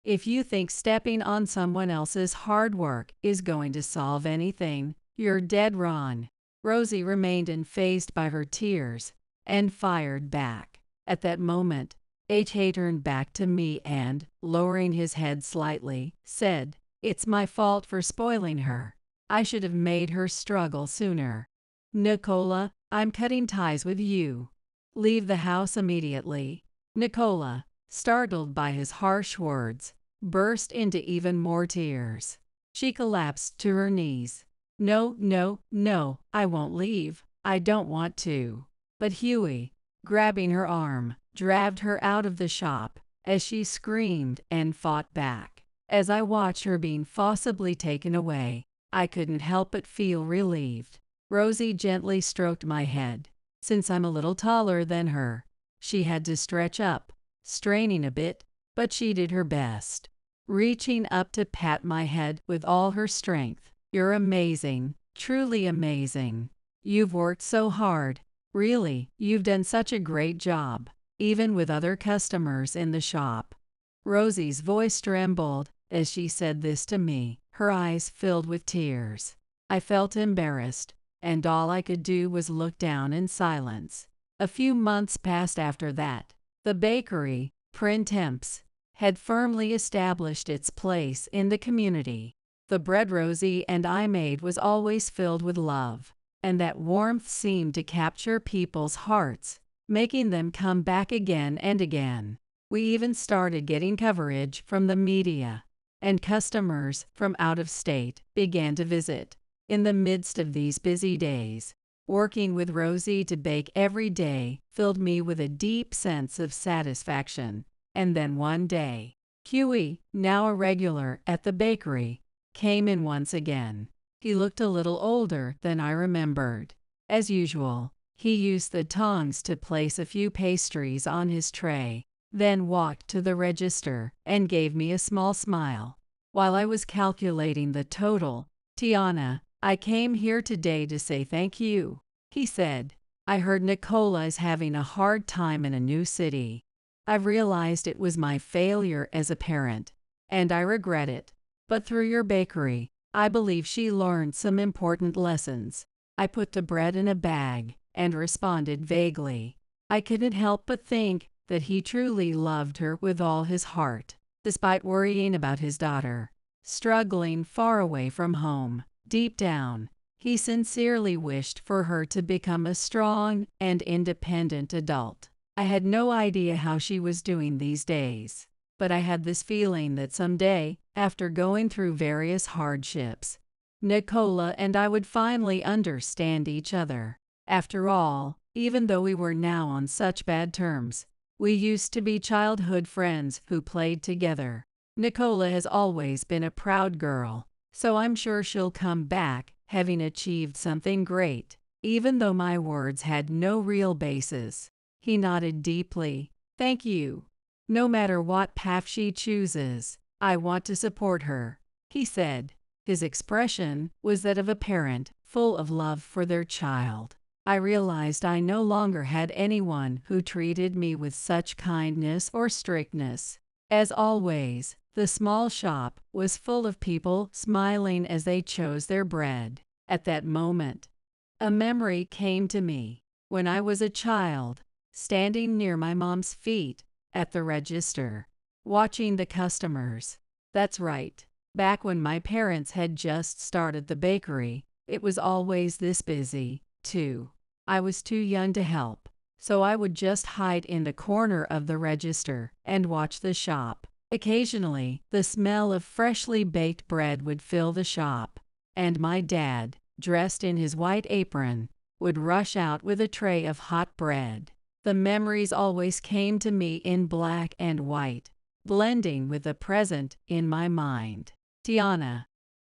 If you think stepping on someone else's hard work is going to solve anything, you're dead wrong. Rosie remained unfazed by her tears and fired back. At that moment, Aita turned back to me and, lowering his head slightly, said, "It's my fault for spoiling her. I should have made her struggle sooner. Nicola, I'm cutting ties with you. Leave the house immediately." Nicola, startled by his harsh words, burst into even more tears. She collapsed to her knees. No, no, no, I won't leave. I don't want to." But Huey, grabbing her arm, dragged her out of the shop as she screamed and fought back. As I watched her being forcibly taken away, I couldn't help but feel relieved. Rosie gently stroked my head. Since I'm a little taller than her, she had to stretch up, straining a bit, but she did her best, reaching up to pat my head with all her strength. "You're amazing, truly amazing. You've worked so hard. Really, you've done such a great job, even with other customers in the shop." Rosie's voice trembled as she said this to me, her eyes filled with tears. I felt embarrassed, and all I could do was look down in silence. A few months passed after that. The bakery, Printemps, had firmly established its place in the community. The bread Rosie and I made was always filled with love, and that warmth seemed to capture people's hearts, making them come back again and again. We even started getting coverage from the media, and customers from out of state began to visit. In the midst of these busy days, working with Rosie to bake every day filled me with a deep sense of satisfaction. And then one day, Huey, now a regular at the bakery, came in once again. He looked a little older than I remembered. As usual, he used the tongs to place a few pastries on his tray, then walked to the register and gave me a small smile. While I was calculating the total, "Tiana, I came here today to say thank you," he said. "I heard Nicola is having a hard time in a new city. I've realized it was my failure as a parent, and I regret it. But through your bakery, I believe she learned some important lessons." I put the bread in a bag and responded vaguely. I couldn't help but think that he truly loved her with all his heart, despite worrying about his daughter, struggling far away from home. Deep down, he sincerely wished for her to become a strong and independent adult. I had no idea how she was doing these days, but I had this feeling that someday, after going through various hardships, Nicola and I would finally understand each other. After all, even though we were now on such bad terms, we used to be childhood friends who played together. Nicola has always been a proud girl, so I'm sure she'll come back having achieved something great, even though my words had no real basis. He nodded deeply. "Thank you. No matter what path she chooses, I want to support her," he said. His expression was that of a parent full of love for their child. I realized I no longer had anyone who treated me with such kindness or strictness. As always, the small shop was full of people smiling as they chose their bread. At that moment, a memory came to me. When I was a child, standing near my mom's feet at the register, watching the customers. That's right. Back when my parents had just started the bakery, it was always this busy, too. I was too young to help, so I would just hide in the corner of the register and watch the shop. Occasionally, the smell of freshly baked bread would fill the shop, and my dad, dressed in his white apron, would rush out with a tray of hot bread. The memories always came to me in black and white, blending with the present in my mind. Tiana,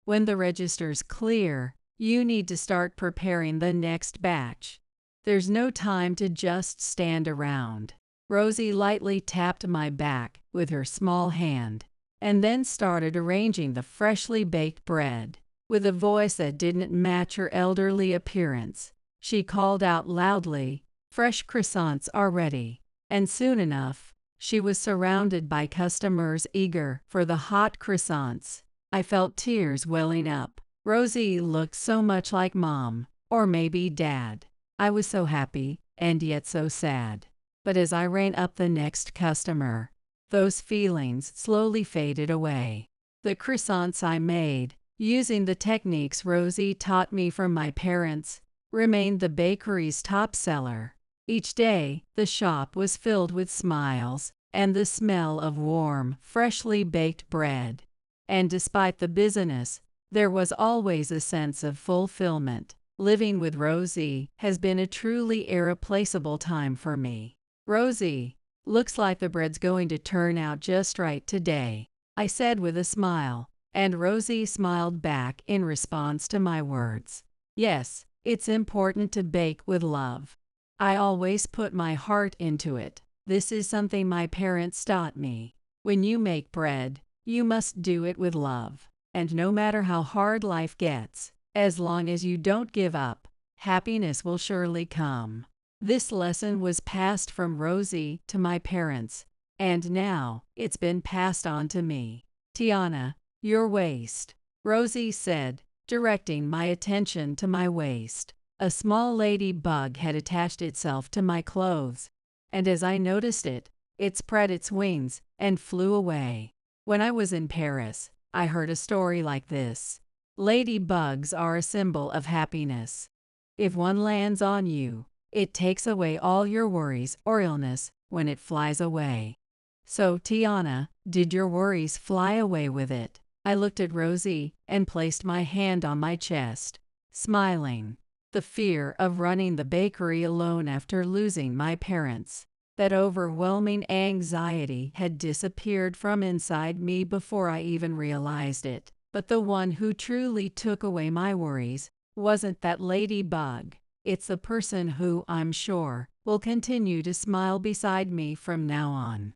when the register's clear, you need to start preparing the next batch. There's no time to just stand around. Rosie lightly tapped my back with her small hand, and then started arranging the freshly baked bread. With a voice that didn't match her elderly appearance, she called out loudly, "Fresh croissants are ready." And soon enough, she was surrounded by customers eager for the hot croissants. I felt tears welling up. Rosie looked so much like Mom, or maybe Dad. I was so happy, and yet so sad. But as I ran up the next customer, those feelings slowly faded away. The croissants I made, using the techniques Rosie taught me from my parents, remained the bakery's top seller. Each day, the shop was filled with smiles and the smell of warm, freshly baked bread. And despite the busyness, there was always a sense of fulfillment. Living with Rosie has been a truly irreplaceable time for me. "Rosie, looks like the bread's going to turn out just right today," I said with a smile, and Rosie smiled back in response to my words. "Yes, it's important to bake with love. I always put my heart into it. This is something my parents taught me. When you make bread, you must do it with love. And no matter how hard life gets, as long as you don't give up, happiness will surely come." This lesson was passed from Rosie to my parents, and now it's been passed on to me. "Tiana, your waist," Rosie said, directing my attention to my waist. A small ladybug had attached itself to my clothes, and as I noticed it, it spread its wings and flew away. When I was in Paris, I heard a story like this. Ladybugs are a symbol of happiness. If one lands on you, it takes away all your worries or illness when it flies away. So, Tiana, did your worries fly away with it? I looked at Rosie and placed my hand on my chest, smiling. The fear of running the bakery alone after losing my parents, that overwhelming anxiety had disappeared from inside me before I even realized it. But the one who truly took away my worries wasn't that ladybug. It's the person who, I'm sure, will continue to smile beside me from now on.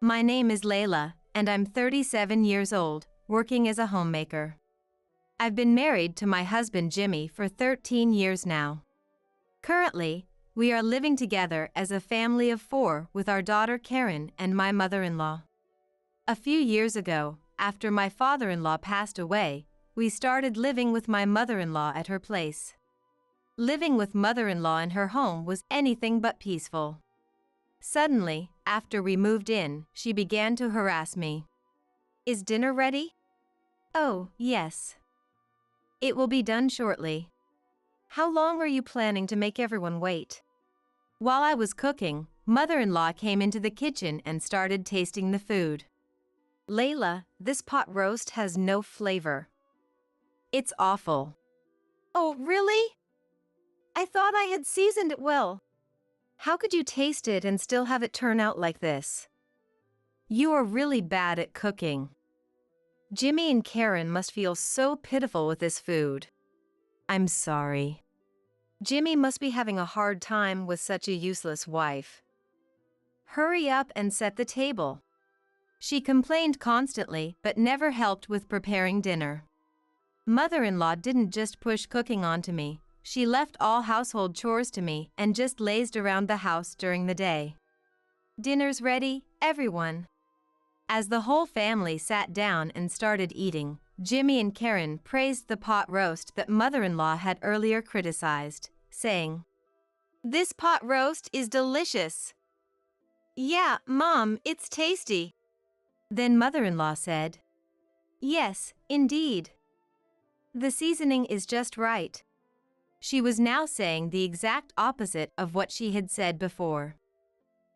My name is Layla, and I'm 37 years old, working as a homemaker. I've been married to my husband Jimmy for 13 years now. Currently, we are living together as a family of 4 with our daughter Karen and my mother-in-law. A few years ago, after my father-in-law passed away, we started living with my mother-in-law at her place. Living with mother-in-law in her home was anything but peaceful. Suddenly, after we moved in, she began to harass me. "Is dinner ready?" "Oh, yes. It will be done shortly." "How long are you planning to make everyone wait?" While I was cooking, mother-in-law came into the kitchen and started tasting the food. "Layla, this pot roast has no flavor. It's awful." "Oh, really? I thought I had seasoned it well. How could you taste it and still have it turn out like this? You are really bad at cooking." Jimmy and Karen must feel so pitiful with this food. "I'm sorry. Jimmy must be having a hard time with such a useless wife. Hurry up and set the table." She complained constantly but never helped with preparing dinner. Mother-in-law didn't just push cooking onto me. She left all household chores to me and just lazed around the house during the day. "Dinner's ready, everyone." As the whole family sat down and started eating, Jimmy and Karen praised the pot roast that mother-in-law had earlier criticized, saying, "This pot roast is delicious." "Yeah, Mom, it's tasty." Then mother-in-law said, "Yes, indeed. The seasoning is just right." she was now saying the exact opposite of what she had said before.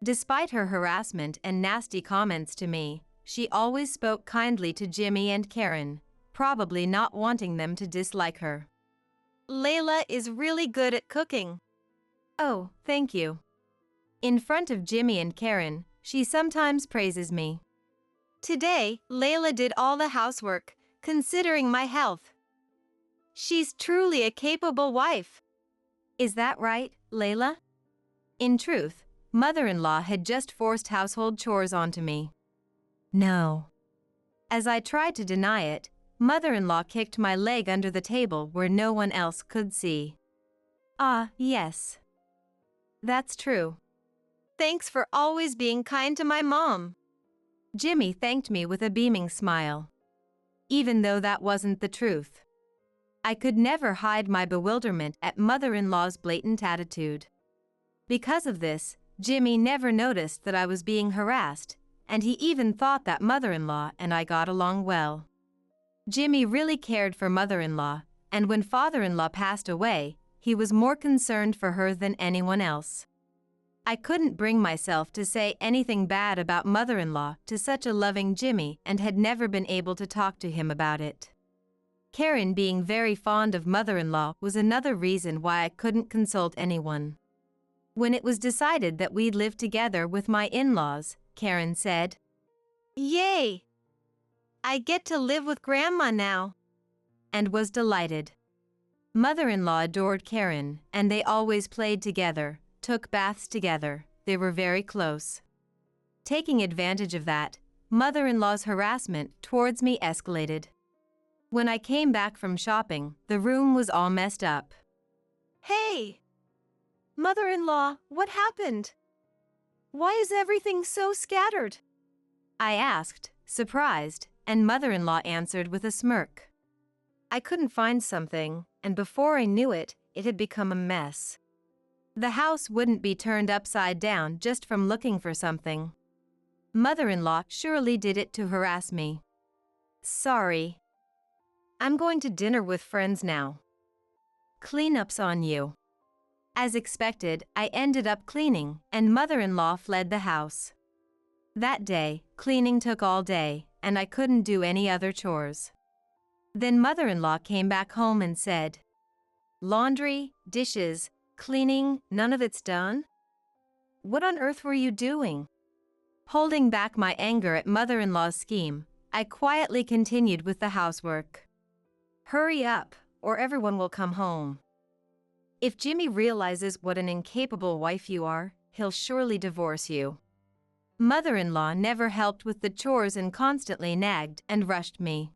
Despite her harassment and nasty comments to me, she always spoke kindly to Jimmy and Karen, probably not wanting them to dislike her. Layla is really good at cooking. Oh, thank you. In front of Jimmy and Karen, she sometimes praises me. Today, Layla did all the housework, considering my health. She's truly a capable wife. Is that right, Layla? In truth, mother-in-law had just forced household chores onto me. No. As I tried to deny it, mother-in-law kicked my leg under the table where no one else could see. Ah, yes. That's true. Thanks for always being kind to my mom. Jimmy thanked me with a beaming smile. Even though that wasn't the truth. I could never hide my bewilderment at mother-in-law's blatant attitude. Because of this, Jimmy never noticed that I was being harassed, and he even thought that mother-in-law and I got along well. Jimmy really cared for mother-in-law, and when father-in-law passed away, he was more concerned for her than anyone else. I couldn't bring myself to say anything bad about mother-in-law to such a loving Jimmy and had never been able to talk to him about it. Karen being very fond of mother-in-law was another reason why I couldn't consult anyone. When it was decided that we'd live together with my in-laws, Karen said, "Yay! I get to live with Grandma now," and was delighted. Mother-in-law adored Karen, and they always played together, took baths together, they were very close. Taking advantage of that, mother-in-law's harassment towards me escalated. When I came back from shopping, the room was all messed up. "Hey! Mother-in-law, what happened? Why is everything so scattered?" I asked, surprised, and mother-in-law answered with a smirk. I couldn't find something, and before I knew it, it had become a mess. The house wouldn't be turned upside down just from looking for something. Mother-in-law surely did it to harass me. Sorry. I'm going to dinner with friends now. Cleanup's on you. As expected, I ended up cleaning, and mother-in-law fled the house. That day, cleaning took all day, and I couldn't do any other chores. Then mother-in-law came back home and said, "Laundry, dishes, cleaning, none of it's done? What on earth were you doing?" Holding back my anger at mother-in-law's scheme, I quietly continued with the housework. Hurry up, or everyone will come home. If Jimmy realizes what an incapable wife you are, he'll surely divorce you. Mother-in-law never helped with the chores and constantly nagged and rushed me.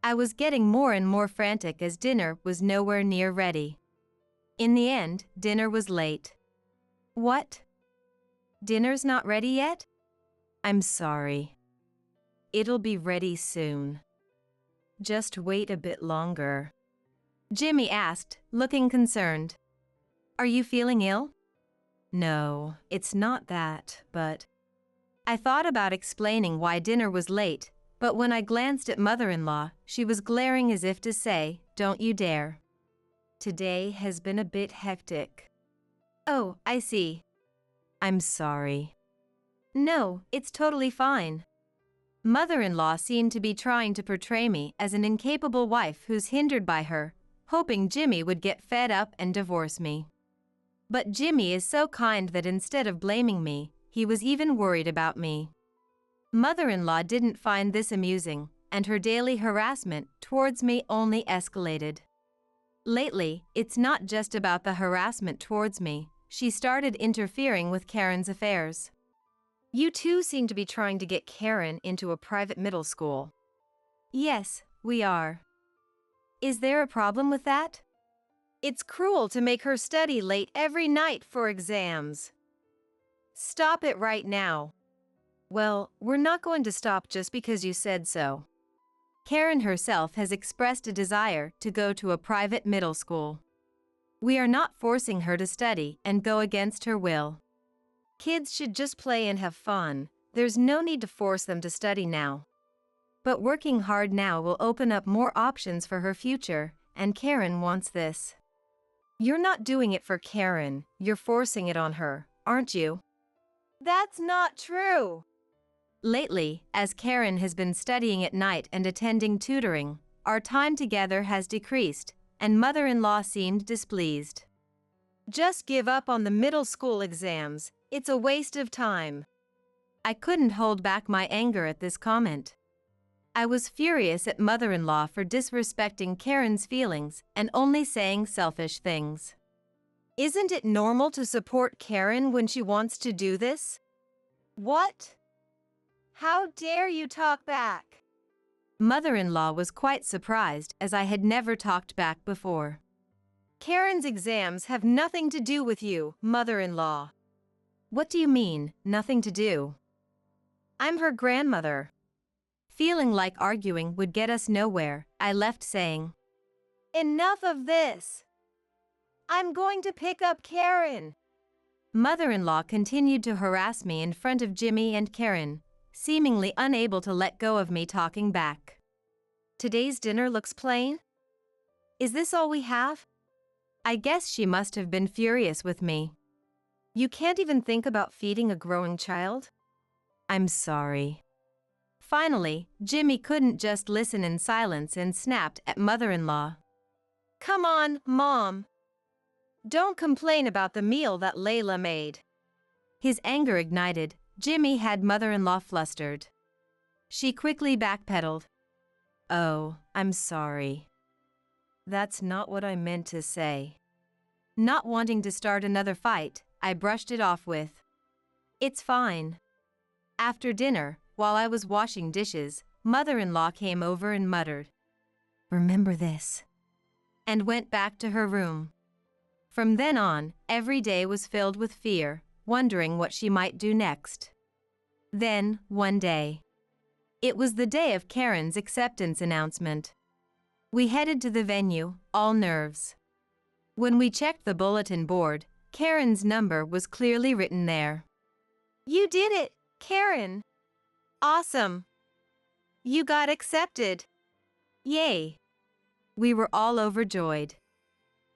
I was getting more and more frantic as dinner was nowhere near ready. In the end, dinner was late. What? Dinner's not ready yet? I'm sorry. It'll be ready soon. Just wait a bit longer. Jimmy asked, looking concerned. Are you feeling ill? No, it's not that, but... I thought about explaining why dinner was late, but when I glanced at mother-in-law, she was glaring as if to say, "Don't you dare. Today has been a bit hectic." Oh, I see. I'm sorry. No, it's totally fine. Mother-in-law seemed to be trying to portray me as an incapable wife who's hindered by her, hoping Jimmy would get fed up and divorce me. But Jimmy is so kind that instead of blaming me, he was even worried about me. Mother-in-law didn't find this amusing, and her daily harassment towards me only escalated. Lately, it's not just about the harassment towards me, she started interfering with Karen's affairs. You two seem to be trying to get Karen into a private middle school. Yes, we are. Is there a problem with that? It's cruel to make her study late every night for exams. Stop it right now. Well, we're not going to stop just because you said so. Karen herself has expressed a desire to go to a private middle school. We are not forcing her to study and go against her will. Kids should just play and have fun. There's no need to force them to study now. But working hard now will open up more options for her future, and Karen wants this. You're not doing it for Karen, you're forcing it on her, aren't you? That's not true. Lately, as Karen has been studying at night and attending tutoring, our time together has decreased, and mother-in-law seemed displeased. Just give up on the middle school exams. It's a waste of time. I couldn't hold back my anger at this comment. I was furious at mother-in-law for disrespecting Karen's feelings and only saying selfish things. Isn't it normal to support Karen when she wants to do this? What? How dare you talk back? Mother-in-law was quite surprised as I had never talked back before. Karen's exams have nothing to do with you, mother-in-law. What do you mean, nothing to do? I'm her grandmother. Feeling like arguing would get us nowhere, I left saying, Enough of this. I'm going to pick up Karen. Mother-in-law continued to harass me in front of Jimmy and Karen, seemingly unable to let go of me talking back. Today's dinner looks plain? Is this all we have? I guess she must have been furious with me. You can't even think about feeding a growing child? I'm sorry. Finally, Jimmy couldn't just listen in silence and snapped at mother-in-law. Come on, Mom. Don't complain about the meal that Layla made. His anger ignited. Jimmy had mother-in-law flustered. She quickly backpedaled. Oh, I'm sorry. That's not what I meant to say. Not wanting to start another fight, I brushed it off with, It's fine. After dinner, while I was washing dishes, mother-in-law came over and muttered, Remember this, and went back to her room. From then on, every day was filled with fear, wondering what she might do next. Then, one day. It was the day of Karen's acceptance announcement. We headed to the venue, all nerves. When we checked the bulletin board, Karen's number was clearly written there. You did it, Karen. Awesome. You got accepted. Yay! We were all overjoyed.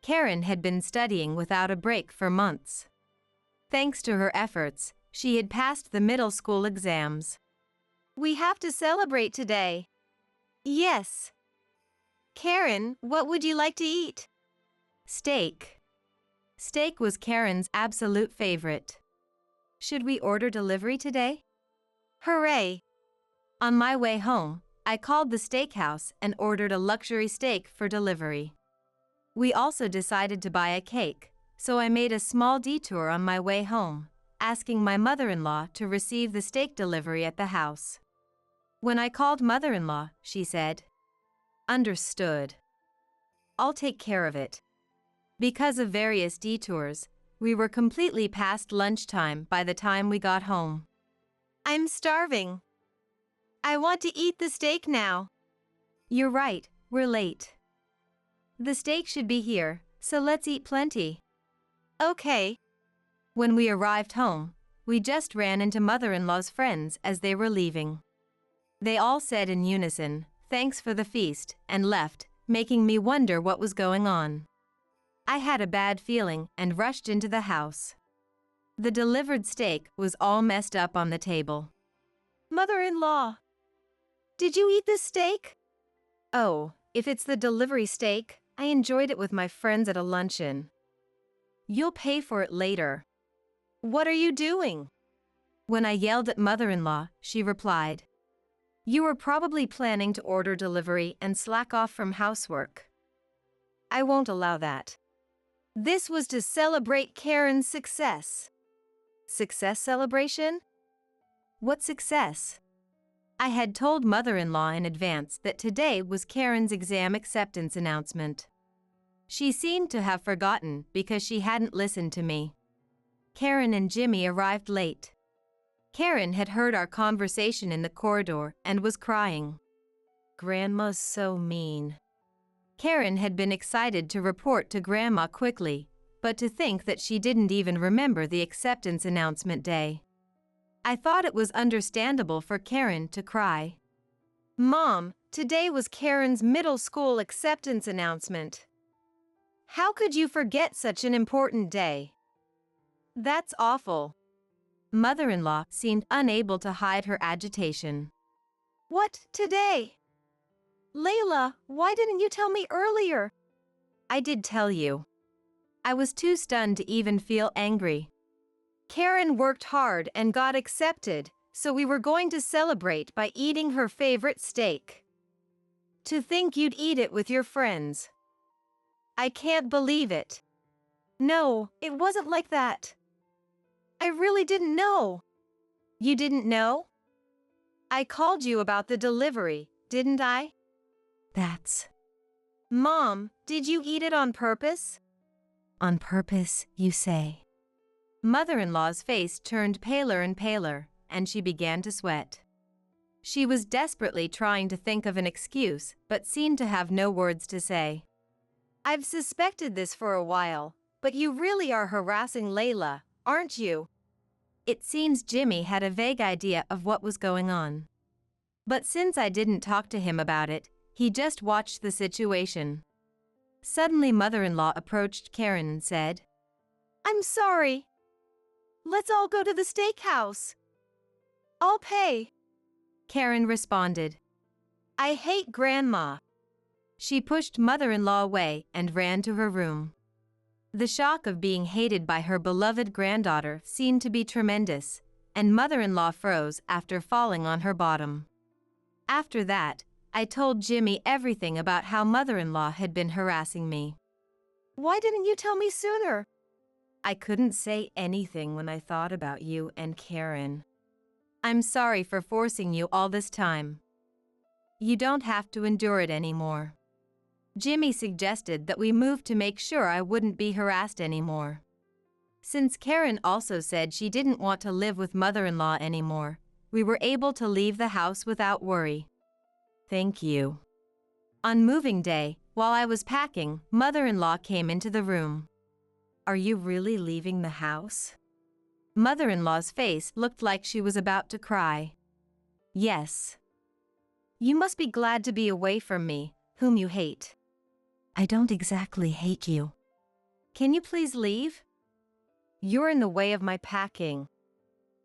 Karen had been studying without a break for months. Thanks to her efforts, she had passed the middle school exams. We have to celebrate today. Yes. Karen, what would you like to eat? Steak. Steak was Karen's absolute favorite. Should we order delivery today? Hooray! On my way home, I called the steakhouse and ordered a luxury steak for delivery. We also decided to buy a cake, so I made a small detour on my way home, asking my mother-in-law to receive the steak delivery at the house. When I called mother-in-law, she said, Understood. I'll take care of it. Because of various detours, we were completely past lunchtime by the time we got home. I'm starving. I want to eat the steak now. You're right, we're late. The steak should be here, so let's eat plenty. Okay. When we arrived home, we just ran into mother-in-law's friends as they were leaving. They all said in unison, Thanks for the feast, and left, making me wonder what was going on. I had a bad feeling and rushed into the house. The delivered steak was all messed up on the table. Mother-in-law, did you eat this steak? Oh, if it's the delivery steak, I enjoyed it with my friends at a luncheon. You'll pay for it later. What are you doing? When I yelled at mother-in-law, she replied, You were probably planning to order delivery and slack off from housework. I won't allow that. This was to celebrate Karen's success. Success celebration? What success? I had told mother-in-law in advance that today was Karen's exam acceptance announcement. She seemed to have forgotten because she hadn't listened to me. Karen and Jimmy arrived late. Karen had heard our conversation in the corridor and was crying. Grandma's so mean. Karen had been excited to report to Grandma quickly, but to think that she didn't even remember the acceptance announcement day. I thought it was understandable for Karen to cry. Mom, today was Karen's middle school acceptance announcement. How could you forget such an important day? That's awful. Mother-in-law seemed unable to hide her agitation. What, today? Layla, why didn't you tell me earlier? I did tell you. I was too stunned to even feel angry. Karen worked hard and got accepted, so we were going to celebrate by eating her favorite steak. To think you'd eat it with your friends. I can't believe it. No, it wasn't like that. I really didn't know. You didn't know? I called you about the delivery, didn't I? That's Mom, did you eat it on purpose? on purpose, you say. Mother-in-law's face turned paler and paler, and she began to sweat. She was desperately trying to think of an excuse, but seemed to have no words to say. I've suspected this for a while, but you really are harassing Layla, aren't you? It seems Jimmy had a vague idea of what was going on. But since I didn't talk to him about it, he just watched the situation. Suddenly mother-in-law approached Karen and said, I'm sorry. Let's all go to the steakhouse. I'll pay. Karen responded. I hate Grandma. She pushed mother-in-law away and ran to her room. The shock of being hated by her beloved granddaughter seemed to be tremendous, and mother-in-law froze after falling on her bottom. After that, I told Jimmy everything about how mother-in-law had been harassing me. Why didn't you tell me sooner? I couldn't say anything when I thought about you and Karen. I'm sorry for forcing you all this time. You don't have to endure it anymore. Jimmy suggested that we move to make sure I wouldn't be harassed anymore. Since Karen also said she didn't want to live with mother-in-law anymore, we were able to leave the house without worry. Thank you. On moving day, while I was packing, mother-in-law came into the room. Are you really leaving the house? Mother-in-law's face looked like she was about to cry. Yes. You must be glad to be away from me, whom you hate. I don't exactly hate you. Can you please leave? You're in the way of my packing.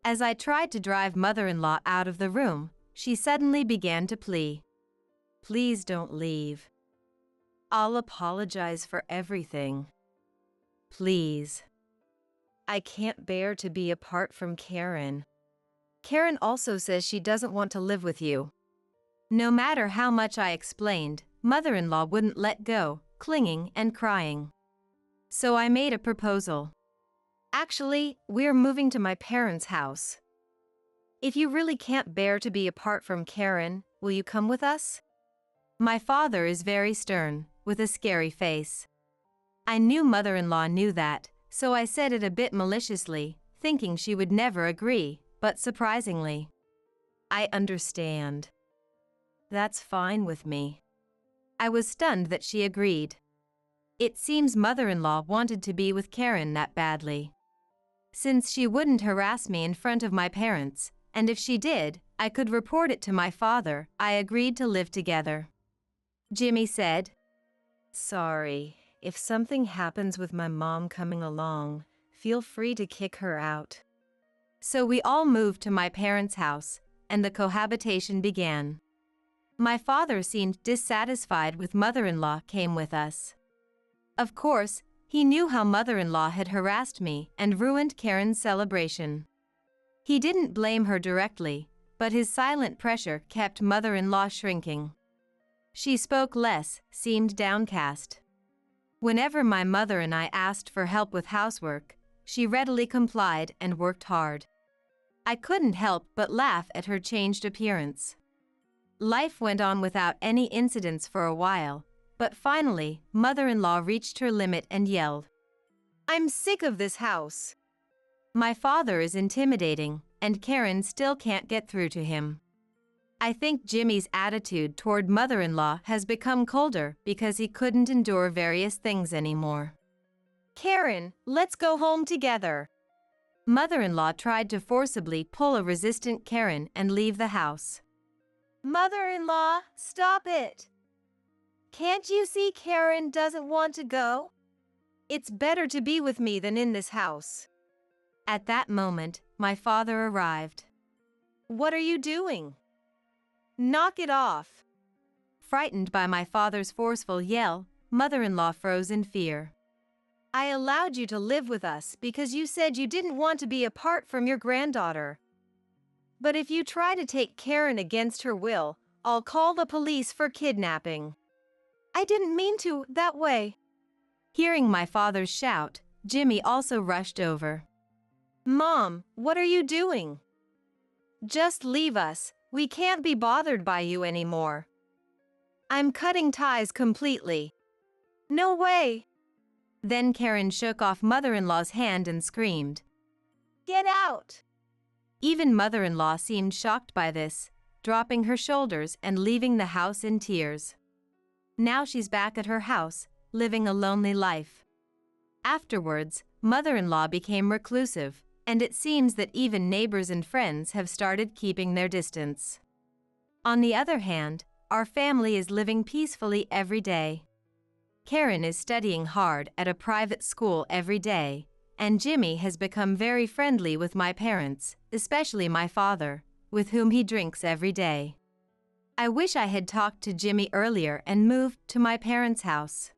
As I tried to drive mother-in-law out of the room, she suddenly began to plead. Please don't leave. I'll apologize for everything. Please. I can't bear to be apart from Karen. Karen also says she doesn't want to live with you. No matter how much I explained, mother-in-law wouldn't let go, clinging and crying. So I made a proposal. Actually, we're moving to my parents' house. If you really can't bear to be apart from Karen, will you come with us? My father is very stern, with a scary face. I knew mother-in-law knew that, so I said it a bit maliciously, thinking she would never agree, but surprisingly. I understand. That's fine with me. I was stunned that she agreed. It seems mother-in-law wanted to be with Karen that badly. Since she wouldn't harass me in front of my parents, and if she did, I could report it to my father, I agreed to live together. Jimmy said, Sorry, if something happens with my mom coming along, feel free to kick her out. So we all moved to my parents' house, and the cohabitation began. My father seemed dissatisfied with mother-in-law came with us. Of course, he knew how mother-in-law had harassed me and ruined Karen's celebration. He didn't blame her directly, but his silent pressure kept mother-in-law shrinking. She spoke less, seemed downcast. Whenever my mother and I asked for help with housework, she readily complied and worked hard. I couldn't help but laugh at her changed appearance. Life went on without any incidents for a while, but finally, mother-in-law reached her limit and yelled, I'm sick of this house. My father is intimidating, and Karen still can't get through to him. I think Jimmy's attitude toward mother-in-law has become colder because he couldn't endure various things anymore. Karen, let's go home together. Mother-in-law tried to forcibly pull a resistant Karen and leave the house. Mother-in-law, stop it. Can't you see Karen doesn't want to go? It's better to be with me than in this house. At that moment, my father arrived. What are you doing? Knock it off. Frightened by my father's forceful yell, mother-in-law froze in fear. I allowed you to live with us because you said you didn't want to be apart from your granddaughter. But if you try to take Karen against her will, I'll call the police for kidnapping. I didn't mean to that way. Hearing my father's shout, Jimmy also rushed over. Mom, what are you doing? Just leave us, we can't be bothered by you anymore. I'm cutting ties completely. No way. Then Karen shook off mother-in-law's hand and screamed. Get out! Even mother-in-law seemed shocked by this, dropping her shoulders and leaving the house in tears. Now she's back at her house, living a lonely life. Afterwards, mother-in-law became reclusive, and it seems that even neighbors and friends have started keeping their distance. On the other hand, our family is living peacefully every day. Karen is studying hard at a private school every day, and Jimmy has become very friendly with my parents, especially my father, with whom he drinks every day. I wish I had talked to Jimmy earlier and moved to my parents' house.